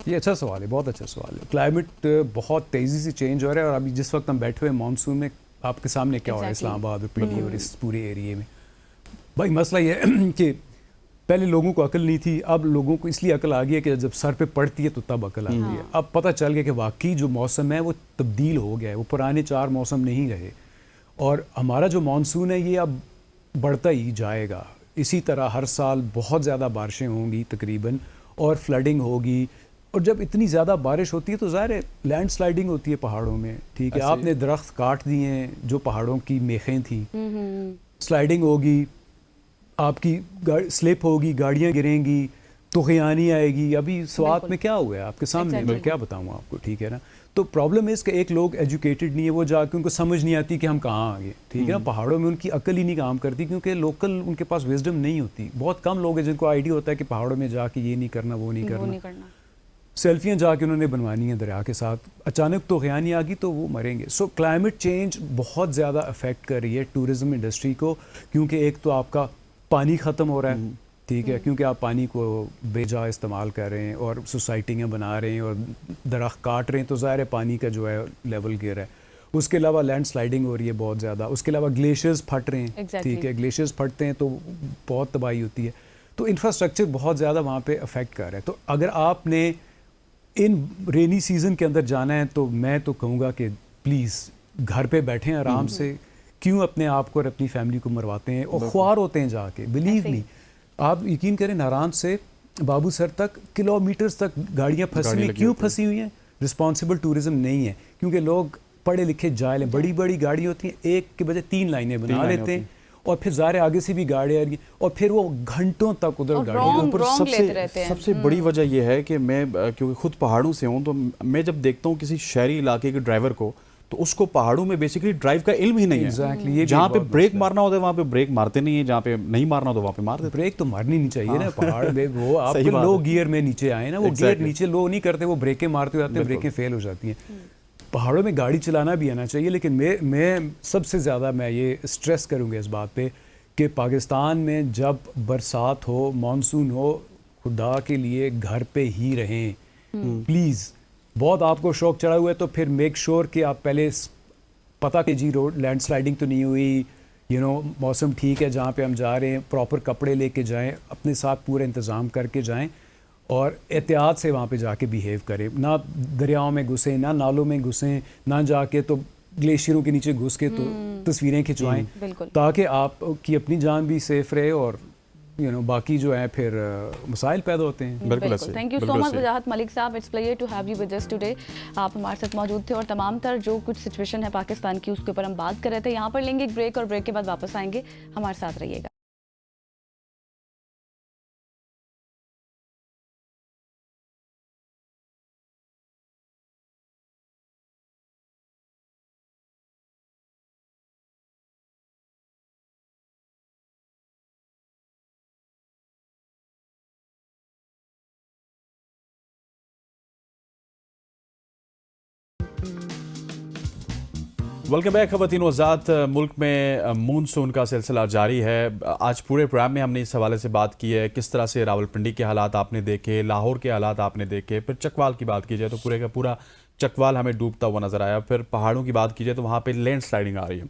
ये अच्छा सवाल है, बहुत अच्छा सवाल है। क्लाइमेट बहुत तेज़ी से चेंज हो रहा है, और अभी जिस वक्त हम बैठे हुए मानसून में आपके सामने क्या हो रहा है इस्लामाबाद और PD और इस पूरे एरिए में। भाई मसला ये है कि पहले लोगों को अकल नहीं थी, अब लोगों को इसलिए अकल आ गई है कि जब सर पे पड़ती है तो तब अकल आती है। अब पता चल गया कि वाकई जो मौसम है वो तब्दील हो गया है, वो पुराने 4 मौसम नहीं रहे, और हमारा जो मानसून है ये अब बढ़ता ही जाएगा। इसी तरह हर साल बहुत ज़्यादा बारिशें होंगी तकरीबन, और फ्लडिंग होगी, और जब इतनी ज़्यादा बारिश होती है तो ज़ाहिर है लैंड स्लाइडिंग होती है पहाड़ों में, ठीक है। आपने दरख्त काट दिए हैं जो पहाड़ों की मेखें थी, स्लाइडिंग होगी, आपकी स्लिप होगी, गाड़ियाँ गिरेंगी, तुग़यानी आएगी। अभी स्वात में क्या हुआ है आपके सामने, मैं क्या बताऊँ आपको, ठीक है ना। तो प्रॉब्लम इस कि एक लोग एजुकेटेड नहीं है, वो जाके उनको समझ नहीं आती कि हम कहाँ आ गए, ठीक है ना। पहाड़ों में उनकी अकल ही नहीं काम करती, क्योंकि लोकल उनके पास विजडम नहीं होती। बहुत कम लोग हैं जिनको आइडिया होता है कि पहाड़ों में जाके ये नहीं करना, वो नहीं करना। सेल्फियाँ जाके उन्होंने बनवानी है दरिया के साथ, अचानक तो ग़यानी आ गई तो वो मरेंगे। सो क्लाइमेट चेंज बहुत ज़्यादा अफेक्ट कर रही है टूरिज़्म इंडस्ट्री को, क्योंकि एक तो आपका पानी ख़त्म हो रहा है, ठीक है, क्योंकि आप पानी को बेजा इस्तेमाल कर रहे हैं और सोसाइटियाँ बना रहे हैं और दरख्त काट रहे हैं, तो ज़ाहिर है पानी का जो है लेवल गिर रहा है। उसके अलावा लैंड स्लाइडिंग हो रही है बहुत ज़्यादा, उसके अलावा ग्लेशियर्स फट रहे हैं, ठीक है, ग्लेशियर्स फटते हैं तो बहुत तबाही होती है। तो इंफ्रास्ट्रक्चर बहुत ज़्यादा वहाँ पर अफेक्ट कर रहा है। तो अगर आपने इन रेनी सीज़न के अंदर जाना है तो मैं तो कहूँगा कि प्लीज़ घर पे बैठें आराम से, क्यों अपने आप को और अपनी फैमिली को मरवाते हैं, और ख्वार होते हैं जाके। बिलीव मी, आप यकीन करें नारान से बाबूसर तक किलोमीटर्स तक गाड़ियाँ फंसी हुई, क्यों फंसी हुई हैं? रिस्पॉन्सिबल टूरिज़्म नहीं है, क्योंकि लोग पढ़े लिखे जाहिल हैं, बड़ी बड़ी गाड़ी होती हैं, एक के बजाय 3 लाइनें बना लेते हैं, और फिर ज़ाहिर आगे से भी गाड़ी आ रही है, और फिर वो घंटों तक उधर गाड़ी। सबसे बड़ी वजह यह है कि मैं क्योंकि खुद पहाड़ों से हूँ, तो मैं जब देखता हूँ किसी शहरी इलाके के ड्राइवर को, तो उसको पहाड़ों में बेसिकली ड्राइव का इल्म ही नहीं Exactly, है। ये भी जहाँ पे बहुत ब्रेक मसला है। मारना होता है वहाँ पे ब्रेक मारते नहीं है, जहाँ पे नहीं मारना होता वहाँ पे मार देते। ब्रेक तो मारनी नहीं चाहिए ना पहाड़ में, वो आप सही बात लो है। गियर में नीचे आए ना, वो गियर Exactly. नीचे लो नहीं करते, वो ब्रेकें मारते जाते हैं, ब्रेकें फेल हो जाती हैं। पहाड़ों में गाड़ी चलाना भी आना चाहिए, लेकिन मैं सबसे ज़्यादा मैं ये स्ट्रेस करूँगा इस बात पे कि पाकिस्तान में जब बरसात हो, मानसून हो, खुदा के लिए घर पे ही रहें प्लीज़। बहुत आपको शौक चढ़ा हुआ है तो फिर मेक श्योर कि आप पहले पता कीजिए रोड लैंडस्लाइडिंग तो नहीं हुई, मौसम ठीक है जहाँ पे हम जा रहे हैं, प्रॉपर कपड़े लेके जाएं, अपने साथ पूरा इंतज़ाम करके जाएं और एहतियात से वहाँ पे जाके बिहेव करें। ना दरियाओं में घुसें, ना नालों में घुसें, ना जाके तो ग्लेशियरों के नीचे घुस के तो तस्वीरें खिंचवाएं, बिल्कुल। ताकि आपकी अपनी जान भी सेफ रहे और बाकी जो है फिर मसाइल पैदा होते हैं। बिल्कुल बिल्कुल। ऐसे, थैंक यू सो बिल्कुल मच ऐसे। वजाहत मलिक साहब, it's pleasure to have you with us today. आप हमारे साथ मौजूद थे और तमाम तर जो कुछ सिचुएशन है पाकिस्तान की उसके ऊपर हम बात कर रहे थे। यहाँ पर लेंगे एक ब्रेक और ब्रेक के बाद वापस आएंगे, हमारे साथ रहिएगा। वेलकम बैक खवातीन वज़ात। मुल्क में मानसून का सिलसिला जारी है। आज पूरे प्रोग्राम में हमने इस हवाले से बात की है, किस तरह से रावलपिंडी के हालात आपने देखे, लाहौर के हालात आपने देखे, फिर चकवाल की बात की जाए तो पूरे का पूरा चकवाल हमें डूबता हुआ नज़र आया, फिर पहाड़ों की बात की जाए तो वहाँ पे लैंड स्लाइडिंग आ रही है।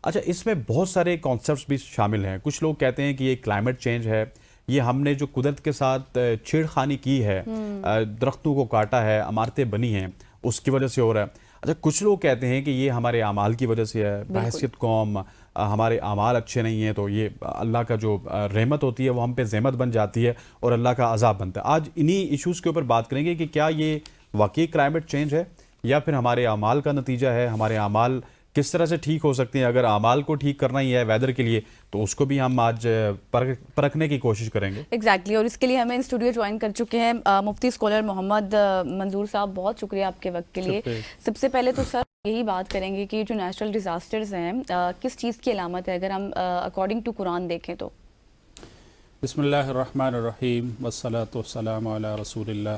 अच्छा, इसमें बहुत सारे कॉन्सेप्ट्स भी शामिल हैं। कुछ लोग कहते हैं कि ये क्लाइमेट चेंज है, ये हमने जो कुदरत के साथ छेड़खानी की है, दरख्तों को काटा है, इमारतें बनी हैं, उसकी वजह से हो रहा है। अच्छा, कुछ लोग कहते हैं कि ये हमारे अमाल की वजह से है, बहसियत कौम हमारे अमाल अच्छे नहीं हैं तो ये अल्लाह का जो रहमत होती है वो हम पे ज़हमत बन जाती है और अल्लाह का अजाब बनता है। आज इन्हीं इश्यूज़ के ऊपर बात करेंगे कि क्या ये वाकई क्लाइमेट चेंज है या फिर हमारे अमाल का नतीजा है, हमारे अमाल किस तरह से ठीक हो सकते हैं। अगर अमाल को ठीक करना ही है वेदर के लिए तो उसको भी हम आज परखने की कोशिश करेंगे। एग्जैक्टली और इसके लिए हमें इन स्टूडियो ज्वाइन कर चुके हैं मुफ्ती स्कॉलर मोहम्मद मंजूर साहब। बहुत शुक्रिया आपके वक्त के लिए। सबसे पहले तो सर यही बात करेंगे कि जो नेचुरल डिज़ास्टर्स हैं किस चीज़ की अलामत है, अगर हम अकॉर्डिंग टू कुरान देखें तो। बिस्मिल्लाहिर्रहमानिर्रहीम वस्सलातु वस्सलामु अला रसूलिल्लाह।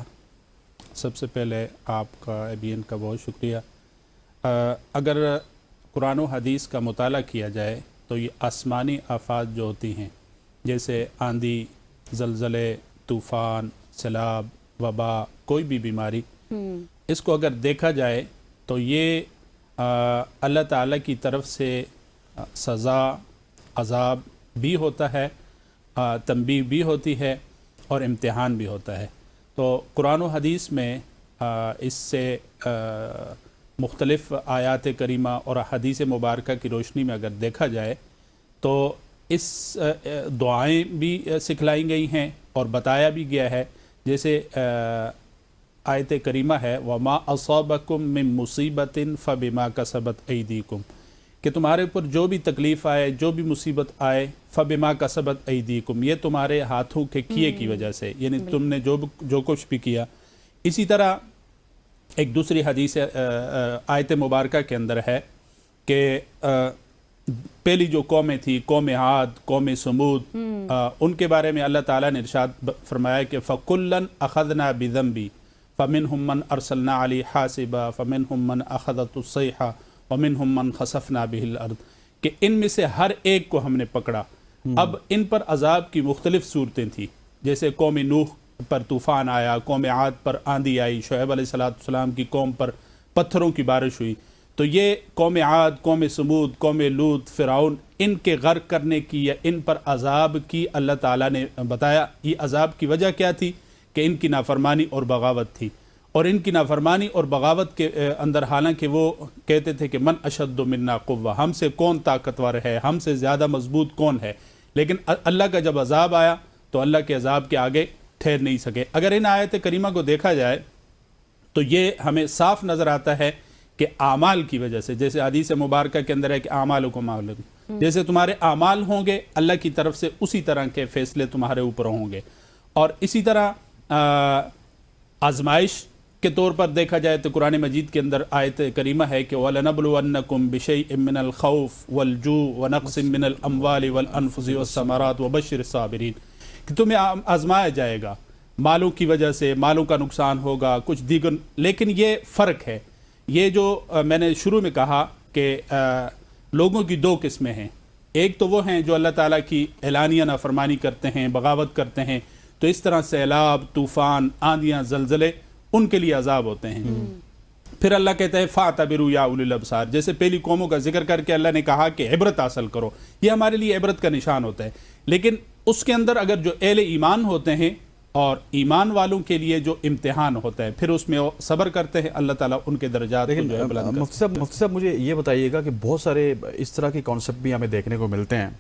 सबसे पहले आपका एबीएन का बहुत शुक्रिया। अगर कुरान और हदीस का मुताला किया जाए तो ये आसमानी आफात जो होती हैं जैसे आंधी, ज़लज़ले, तूफ़ान, सैलाब, वबा, कोई भी बीमारी, इसको अगर देखा जाए तो ये अल्लाह ताला की तरफ से सज़ा, अज़ाब भी होता है, तंबीह भी होती है और इम्तिहान भी होता है। तो कुरान और हदीस में इससे मुख्तलिफ़ आयात करीमा और हदीस मुबारक की रोशनी में अगर देखा जाए तो इस दुआएं भी सिखलाई गई हैं और बताया भी गया है। जैसे आयत करीमा है, वमा असाबकुम मिन मुसीबतिन फबिमा कसबत ऐदीकुम, कि तुम्हारे ऊपर जो भी तकलीफ़ आए, जो भी मुसीबत आए, फबिमा कसबत ऐदीकुम, ये तुम्हारे हाथों के किए की वजह से, यानी तुमने जो कुछ भी किया। इसी तरह एक दूसरी हदीस आयत मुबारका के अंदर है कि पहली जो कौमें थी, कौम आद, कौम समूद, उनके बारे में अल्लाह ताला ने इरशाद फरमाया कि फ़कुल्लन अख़ज़ना बिज़ंबी फ़मिनहुम मन अरसलना अलैहि हासिबा फ़मिनहुम मन अख़ज़तुस्सैहा वमिनहुम मन ख़सफ़ना बिहिल अर्द, कि इनमें से हर एक को हमने पकड़ा। अब इन पर अजाब की मुख्तलिफ सूरतें थी, जैसे कौम नूह पर तूफ़ान आया, कौम आद पर आंधी आई, शुएब अलैहिस्सलाम की कौम पर पत्थरों की बारिश हुई। तो ये कौम आद, कौम समूद, कौम लूत, फ़िरौन, इनके गर्क करने की या इन पर अजाब की अल्लाह ताला ने बताया। ये अजाब की वजह क्या थी कि इनकी नाफरमानी और बगावत थी, और इनकी नाफरमानी और बगावत के अंदर हालांकि वो कहते थे कि मन अशद्दु मिन्ना कुव्वा, हमसे कौन ताकतवर है, हमसे ज़्यादा मजबूत कौन है, लेकिन अल्लाह का जब अजाब आया तो अल्लाह के अजाब के आगे ठहर नहीं सके। अगर इन आयत करीमा को देखा जाए तो ये हमें साफ नज़र आता है कि आमाल की वजह से, जैसे हदीस मुबारक के अंदर है कि आमाल को मालूम, जैसे तुम्हारे आमाल होंगे अल्लाह की तरफ से उसी तरह के फैसले तुम्हारे ऊपर होंगे। और इसी तरह आजमाइश के तौर पर देखा जाए तो कुरान मजीद के अंदर आयत करीमा है कि वलनबलुवन्नकुम बिशैइन मिनल खौफ वल जू व नक़्सिम मिनल अम्वालि वल अनफुसि वस्समरात व बश्शिरिस साबिरीन, कि तुम्हें आजमाया जाएगा, मालों की वजह से मालों का नुकसान होगा, कुछ दीगर। लेकिन ये फ़र्क है, ये जो मैंने शुरू में कहा कि लोगों की दो किस्में हैं। एक तो वो हैं जो अल्लाह ताला की एलानिया नाफरमानी करते हैं, बगावत करते हैं, तो इस तरह सैलाब, तूफ़ान, आंधियाँ, ज़लज़ले उनके लिए अजाब होते हैं। फिर अल्लाह कहता है फ़ातबिरू या उलिल अबसार, जैसे पहली कौमों का जिक्र करके अल्लाह ने कहा कि इबरत हासिल करो, ये हमारे लिए इबरत का निशान होता है। लेकिन उसके अंदर अगर जो अहले ईमान होते हैं और ईमान वालों के लिए जो इम्तिहान होता है, फिर उसमें वो सब्र करते हैं, अल्लाह ताला उनके दर्जात को जो है बुलंद करता है। मुफ्ती साहब मुझे ये बताइएगा कि बहुत सारे इस तरह के कॉन्सेप्ट भी हमें देखने को मिलते हैं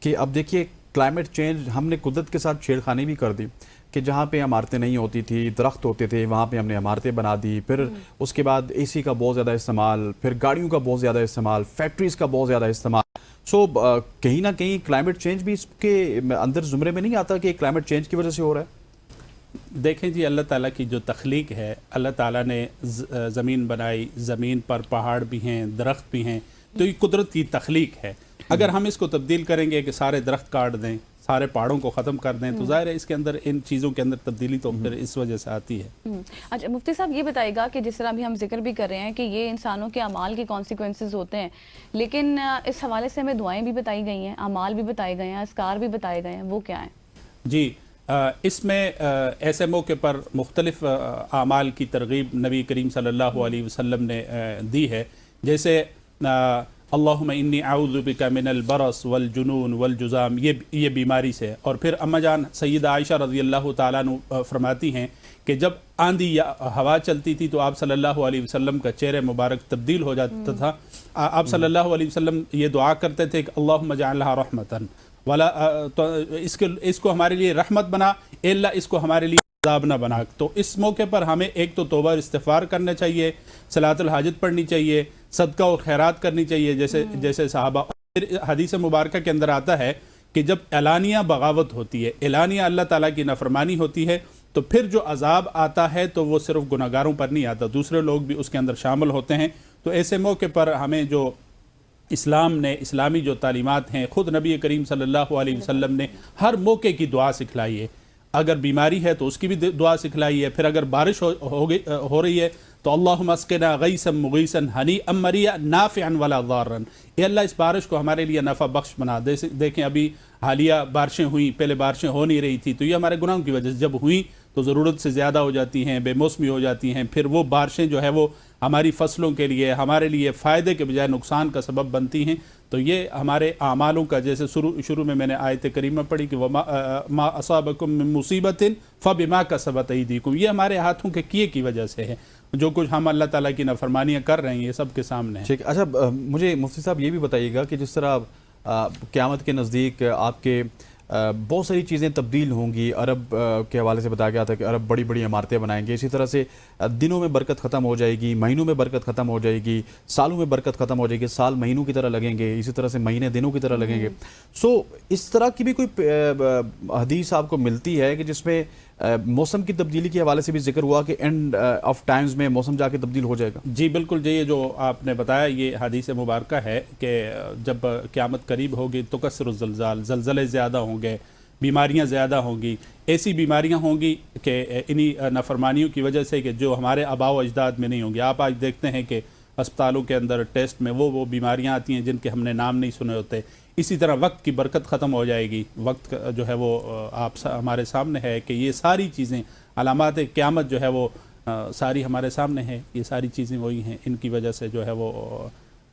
कि अब देखिए क्लाइमेट चेंज, हमने कुदरत के साथ छेड़खानी भी कर दी कि जहाँ पे इमारतें नहीं होती थी, दरख्त होते थे, वहाँ पे हमने इमारतें बना दी। फिर उसके बाद एसी का बहुत ज़्यादा इस्तेमाल, फिर गाड़ियों का बहुत ज़्यादा इस्तेमाल, फैक्ट्रीज़ का बहुत ज़्यादा इस्तेमाल। सो कहीं ना कहीं क्लाइमेट चेंज भी इसके अंदर ज़ुमरे में नहीं आता कि क्लाइमेट चेंज की वजह से हो रहा है? देखें जी, अल्लाह ताला की जो तख्लीक है, अल्लाह ताला ने ज़मीन बनाई, ज़मीन पर पहाड़ भी हैं, दरख्त भी हैं, तो ये कुदरत की तख्लीक है। अगर हम इसको तब्दील करेंगे कि सारे दरख्त काट दें, सारे पहाड़ों को ख़त्म कर दें, तो ज़ाहिर है इसके अंदर, इन चीज़ों के अंदर तब्दीली तो फिर इस वजह से आती है। अच्छा मुफ्ती साहब, ये बताइएगा कि जिस तरह अभी हम जिक्र भी कर रहे हैं कि ये इंसानों के अमाल के कॉन्सिक्वेंसेस होते हैं, लेकिन इस हवाले से हमें दुआएं भी बताई गई हैं, अमाल भी बताए गए हैं, अस्कार भी बताए गए हैं, वो क्या हैं? जी, इसमें ऐसे मौके पर मुख्तलिफ आमाल की तरगीब नबी करीम सल्लल्लाहु अलैहि वसल्लम ने दी है। जैसे अल्लाहुम्मा इन्नी आऊज़ु बिका मिनल बरस वल जुनून वल जुज़ाम, ये बीमारी से। और फिर अम्मा जान सैयदा आयशा रज़ियल्लाहु ताला अन्हा फरमाती हैं कि जब आंधी या हवा चलती थी तो आप सल्लल्लाहु अलैहि वसल्लम का चेहरे मुबारक तब्दील हो जाता था। आप सल्लल्लाहु अलैहि वसल्लम ये दुआ करते थे कि अल्लाहुम्मा जअलहा रहमतन वाला, तो इसको हमारे लिए रहमत बना, अल्लाह इसको हमारे लिए अज़ाब ना बना। तो इस मौके पर हमें एक तो तौबा और इस्तिग़फ़ार करना चाहिए, सलातुल हाजत पढ़नी चाहिए, सदका और खैरात करनी चाहिए जैसे सहाबा। हदीस मुबारक के अंदर आता है कि जब एलानिया बगावत होती है, एलानिया अल्लाह ताला की नाफरमानी होती है, तो फिर जो अजाब आता है तो वो सिर्फ गुनाहगारों पर नहीं आता, दूसरे लोग भी उसके अंदर शामिल होते हैं। तो ऐसे मौके पर हमें जो इस्लाम ने, इस्लामी जो तालीमात हैं, ख़ुद नबी करीम सल्लल्लाहु अलैहि वसल्लम ने हर मौके की दुआ सिखलाई है। अगर बीमारी है तो उसकी भी दुआ सिखलाई है। फिर अगर बारिश हो रही है तो अल्लाहुम्मा अस्क़िना गैसन मुगीसन हनीअम मरिया नाफ़िअन वला ज़ाररन, ए अल्लाह इस बारिश को हमारे लिए नफ़ा बख्श बना दे। देखें अभी हालिया बारिशें हुई, पहले बारिशें हो नहीं रही थी, तो ये हमारे गुनाहों की वजह से जब हुई तो ज़रूरत से ज़्यादा हो जाती हैं, बेमौसमी हो जाती हैं। फिर वो बारिशें जो है वो हमारी फसलों के लिए, हमारे लिए फ़ायदे के बजाय नुकसान का सबब बनती हैं। तो ये हमारे आमालों का, जैसे शुरू में मैंने आयत करीमा पढ़ी कि मा असाबकुम मिन मुसीबतिन फबिमा कसबत अयदीकुम, ये हमारे हाथों के किए की वजह से है। जो कुछ हम अल्लाह ताला की नाफरमानियाँ कर रहे हैं ये सब के सामने है। ठीक। अच्छा मुझे मुफ्ती साहब ये भी बताइएगा कि जिस तरह क़यामत के नज़दीक आपके बहुत सारी चीज़ें तब्दील होंगी, अरब के हवाले से बताया गया था कि अरब बड़ी बड़ी इमारतें बनाएंगे, इसी तरह से दिनों में बरकत ख़त्म हो जाएगी, महीनों में बरकत ख़त्म हो जाएगी, सालों में बरकत ख़त्म हो जाएगी, साल महीनों की तरह लगेंगे, इसी तरह से महीने दिनों की तरह लगेंगे। सो इस तरह की भी कोई हदीस आपको मिलती है कि जिसमें मौसम की तब्दीली के हवाले से भी जिक्र हुआ कि एंड ऑफ टाइम्स में मौसम जाके तब्दील हो जाएगा? जी बिल्कुल, ये जो आपने बताया ये हदीस मुबारक है कि जब क़यामत करीब होगी तो कसरुज़्ज़लज़ाल, ज़लज़ले ज़्यादा होंगे, बीमारियां ज़्यादा होंगी। ऐसी बीमारियां होंगी कि इन्हीं नाफरमानियों की वजह से कि जो हमारे आबा व अजदाद में नहीं होंगी। आप आज देखते हैं कि अस्पतालों के अंदर टेस्ट में वो बीमारियां आती हैं जिनके हमने नाम नहीं सुने होते। इसी तरह वक्त की बरकत ख़त्म हो जाएगी। वक्त जो है वो हमारे सामने है कि ये सारी चीज़ें अलामात क़यामत जो है वो सारी हमारे सामने है। ये सारी चीज़ें वही हैं, इनकी वजह से जो है वो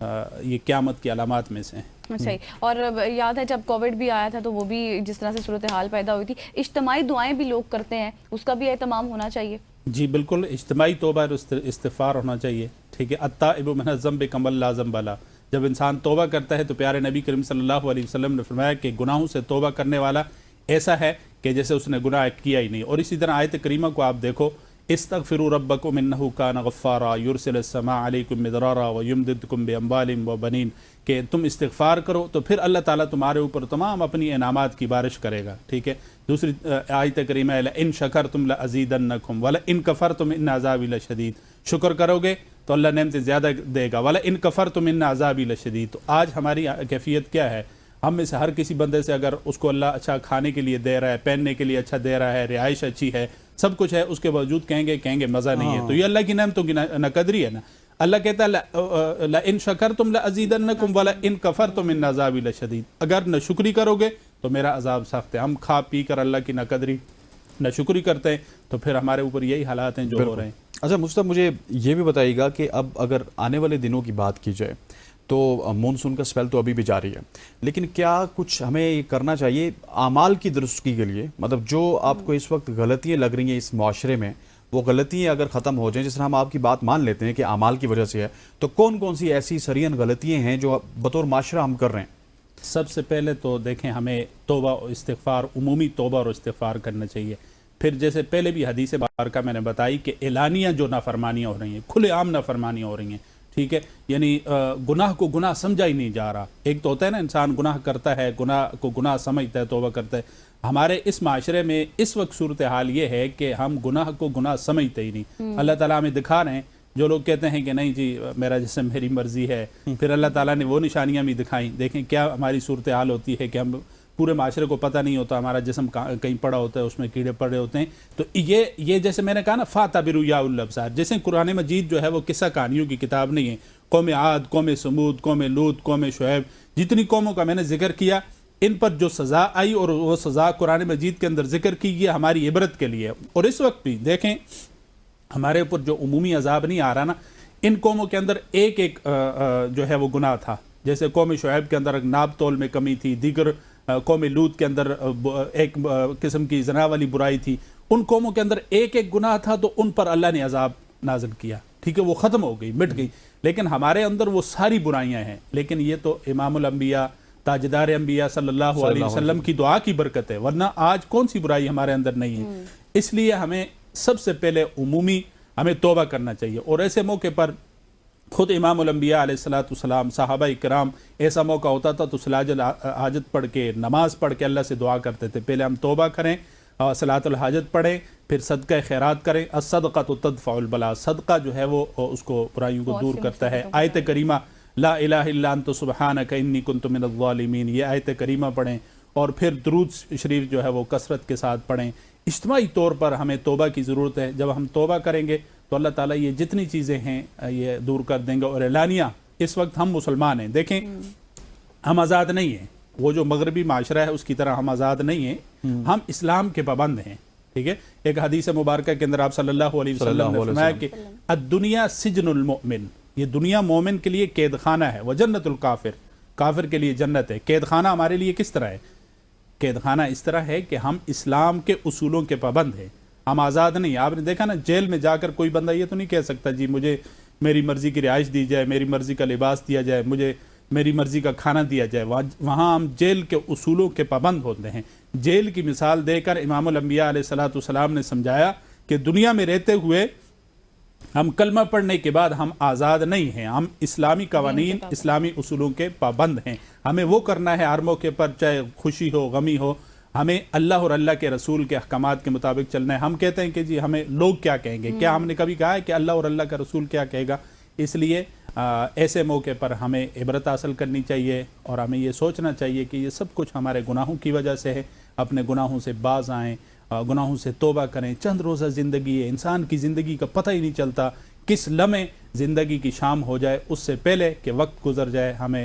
ये क़यामत की अलामात में से हैं। सही। और याद है जब कोविड भी आया था तो वो भी जिस तरह से सूरत हाल पैदा हुई थी, इज्तिमाई दुआएं भी लोग करते हैं, उसका भी एहतमाम होना चाहिए। जी बिल्कुल, इज्तिमाई तौबा और इस्तिग़फ़ार होना चाहिए। ठीक है, अत्ताइबु मिनज़ ज़ंबि कमन ला ज़ंब लह, जब इंसान तौबा करता है तो प्यारे नबी करीम सल्लल्लाहु अलैहि वसल्लम ने फरमाया कि गुनाहों से तौबा करने वाला ऐसा है कि जैसे उसने गुनाह किया ही नहीं। और इसी तरह आयत करीमा को आप देखो, इस्तगफिरू रब्बकुम इन्नहु कान गफ्फारा युरसिलिस समा अलैकुम मिदरारा व युमदिदकुम बिअम्वालिन व बनीन, कि तुम इस्तिग़फ़ार करो तो फिर अल्लाह ताला तुम्हारे ऊपर तमाम अपनी इनामात की बारिश करेगा। ठीक है। दूसरी आयत करीमा है इन शकरतुम लअज़ीदन्नकुम व इन कफ़रतुम इन अज़ाबी लशदीद, शुक्र करोगे तो अल्लाह नेमतें ज़्यादा देगा, वला इन कफ़रतुम इन अज़ाबी लशदीद। तो आज हमारी कैफियत क्या है? हम में से हर किसी बंदे से अगर उसको अल्लाह अच्छा खाने के लिए दे रहा है, पहनने के लिए अच्छा दे रहा है, रिहाइश अच्छी है, सब कुछ है, उसके बावजूद कहेंगे मज़ा नहीं है। तो ये अल्लाह की नेमतों की नकदरी है ना। अल्लाह कहता है ला इन शकरतुम लअज़ीदन्नकुम वला इन कफ़रतुम इन अज़ाबी लशदीद, अगर न शुक्री करोगे तो मेरा अजाब सख्त है। हम खा पी कर अल्लाह की नकदरी न शुक्री करते हैं तो फिर हमारे ऊपर यही हालात हैं जो हो रहे हैं। अच्छा मुस्तफ़ा, मुझे ये भी बताइएगा कि अब अगर आने वाले दिनों की बात की जाए तो मानसून का स्पेल तो अभी भी जारी है, लेकिन क्या कुछ हमें ये करना चाहिए आमाल की दुरुस्ती के लिए? मतलब जो आपको इस वक्त गलतियाँ लग रही हैं इस माशरे में, वो गलतियाँ अगर ख़त्म हो जाएं, जिस तरह हम आपकी बात मान लेते हैं कि आमाल की वजह से है, तो कौन कौन सी ऐसी सरियन गलतियाँ हैं जो बतौर माशरा हम कर रहे हैं? सबसे पहले तो देखें, हमें तौबा और इस्तिग़फ़ार, उमूमी तौबा और इस्तिग़फ़ार करना चाहिए। फिर जैसे पहले भी हदीस बारका मैंने बताई कि एलानिया जो नाफरमानियाँ हो रही हैं, खुलेआम नाफरमानियाँ हो रही हैं, ठीक है, यानी गुनाह को गुनाह समझा ही नहीं जा रहा। एक तो होता है ना, इंसान गुनाह करता है, गुनाह को गुनाह समझता है, तौबा करता है। हमारे इस माशरे में इस वक्त सूरत हाल ये है कि हम गुनाह को गुनाह समझते ही नहीं। अल्लाह ताला हमें दिखा रहे हैं, जो लोग कहते हैं कि नहीं जी मेरा जिस्म मेरी मर्जी है, फिर अल्लाह ताला ने वो निशानियाँ भी दिखाई। देखें क्या हमारी सूरत हाल होती है कि हम पूरे माशरे को पता नहीं होता, हमारा जिस्म कहीं पड़ा होता है, उसमें कीड़े पड़े होते हैं। तो ये जैसे मैंने कहा ना, फाताबिरु या उल अब्सार, जैसे कुरान मजीद जो है वो किस्सा कहानियों की किताब नहीं है। कौम आद, कौम समूद, कौम लूत, कौम शुएब, जितनी कौमों का मैंने जिक्र किया, इन पर जो सज़ा आई और वो सज़ा कुरान मजीद के अंदर जिक्र की, ये हमारी इबरत के लिए। और इस वक्त भी देखें हमारे ऊपर जो उमूमी अजाब नहीं आ रहा ना, इन कौमों के अंदर एक एक जो है वो गुनाह था। जैसे कौम शुएब के अंदर नाब तोल में कमी थी, दीगर कौम लूत के अंदर एक किस्म की जना वाली बुराई थी। उन कौमों के अंदर एक एक गुनाह था, तो उन पर अल्लाह ने अजाब नाजिल किया। ठीक है, वो ख़त्म हो गई, मिट गई। लेकिन हमारे अंदर वो सारी बुराइयां हैं। लेकिन ये तो इमामुल अंबिया, ताजदार अंबिया सल्लल्लाहु अलैहि वसल्लम की दुआ की बरकत है, वरना आज कौन सी बुराई हमारे अंदर नहीं है। इसलिए हमें सबसे पहले उमूमी हमें तौबा करना चाहिए। और ऐसे मौके पर खुद इमामुल अंबिया अलैहिस्सलाम, सहाबा इकराम, ऐसा मौका होता था तो सलातुल हाजत पढ़ के, नमाज पढ़ के अल्लाह से दुआ करते थे। पहले हम तौबा करें, सलातुल हाजत पढ़ें, फिर सदका खैरात करें। अस्सदक़तु तदफ़उल बला, सदका जो है वो उसको बुराइयों को दूर करता है। आयत करीमा ला इलाहा इल्ला अंत सुब्हानका इन्नी कुन्तु मिनज़ ज़ालिमीन, ये आयत करीमा पढ़ें। और फिर दुरूद शरीफ जो है वो कसरत के साथ पढ़ें। इज्तिमाई तौर पर हमें तौबा की ज़रूरत है। जब हम तौबा करेंगे तो अल्लाह ताला ये जितनी चीज़ें हैं ये दूर कर देंगे। और एलानिया, इस वक्त हम मुसलमान हैं, देखें हम आज़ाद नहीं हैं, वो जो मगरबी माशरा है उसकी तरह हम आज़ाद नहीं हैं, हम इस्लाम के पाबंद हैं। ठीक है, एक हदीस मुबारक के अंदर आप सल्लल्लाहु अलैहि वसल्लम ने फरमाया कि अद्दुनिया सिजनुल मोमिन, ये दुनिया मोमिन के लिए कैद खाना है, व जन्नतुल काफिर, काफिर के लिए जन्नत है। कैद खाना हमारे लिए किस तरह है? कैद खाना इस तरह है कि हम इस्लाम के उसूलों के पाबंद हैं, हम आज़ाद नहीं। आपने देखा ना, जेल में जाकर कोई बंदा ये तो नहीं कह सकता जी मुझे मेरी मर्जी की रिहाइश दी जाए, मेरी मर्जी का लिबास दिया जाए, मुझे मेरी मर्जी का खाना दिया जाए। वहाँ हम जेल के उसूलों के पाबंद होते हैं। जेल की मिसाल देकर इमामुल अंबिया अलैहिस्सलाम ने समझाया कि दुनिया में रहते हुए हम कलमा पढ़ने के बाद हम आज़ाद नहीं हैं, हम इस्लामी कवानीन, इस्लामी उसूलों के पाबंद हैं। हमें वो करना है हर मौके पर, चाहे खुशी हो गमी हो, हमें अल्लाह और अल्लाह के रसूल के अहकामात के मुताबिक चलना है। हम कहते हैं कि जी हमें लोग क्या कहेंगे, क्या हमने कभी कहा है कि अल्लाह और अल्लाह का रसूल क्या कहेगा? इसलिए ऐसे मौके पर हमें इबरत हासिल करनी चाहिए और हमें ये सोचना चाहिए कि ये सब कुछ हमारे गुनाहों की वजह से है। अपने गुनाहों से बाज आएँ, गुनाहों से तौबा करें। चंद रोज़ा ज़िंदगी है, इंसान की ज़िंदगी का पता ही नहीं चलता, किस लम्हे ज़िंदगी की शाम हो जाए, उससे पहले कि वक्त गुजर जाए। हमें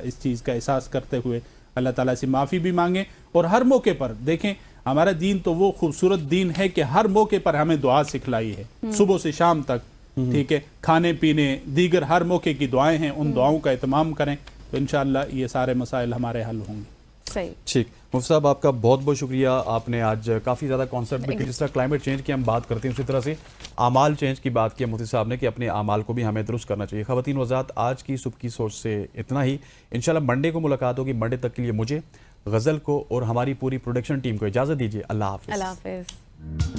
इस चीज़ का एहसास करते हुए अल्लाह ताला से माफ़ी भी मांगें। और हर मौके पर देखें, हमारा दीन तो वो खूबसूरत दीन है कि हर मौके पर हमें दुआ सिखलाई है, सुबह से शाम तक। ठीक है, खाने पीने दीगर हर मौके की दुआएं हैं, उन दुआओं का एहतमाम करें तो इंशाअल्लाह ये सारे मसाइल हमारे हल होंगे। सही, ठीक। मुफ्ती साहब आपका बहुत बहुत शुक्रिया, आपने आज काफ़ी ज़्यादा कॉन्सेप्ट में, जिस तरह क्लाइमेट चेंज की हम बात करते हैं उसी तरह से आमाल चेंज की बात की मुफ्ती साहब ने कि अपने आमाल को भी हमें दुरुस्त करना चाहिए। ख़वातीन वज़ात, आज की सुबह की सोच से इतना ही। इंशाल्लाह मंडे को मुलाकात होगी। मंडे तक के लिए मुझे, गज़ल को और हमारी पूरी प्रोडक्शन टीम को इजाज़त दीजिए। अल्लाह हाफ़िज़। अल्लाह हाफ़िज़।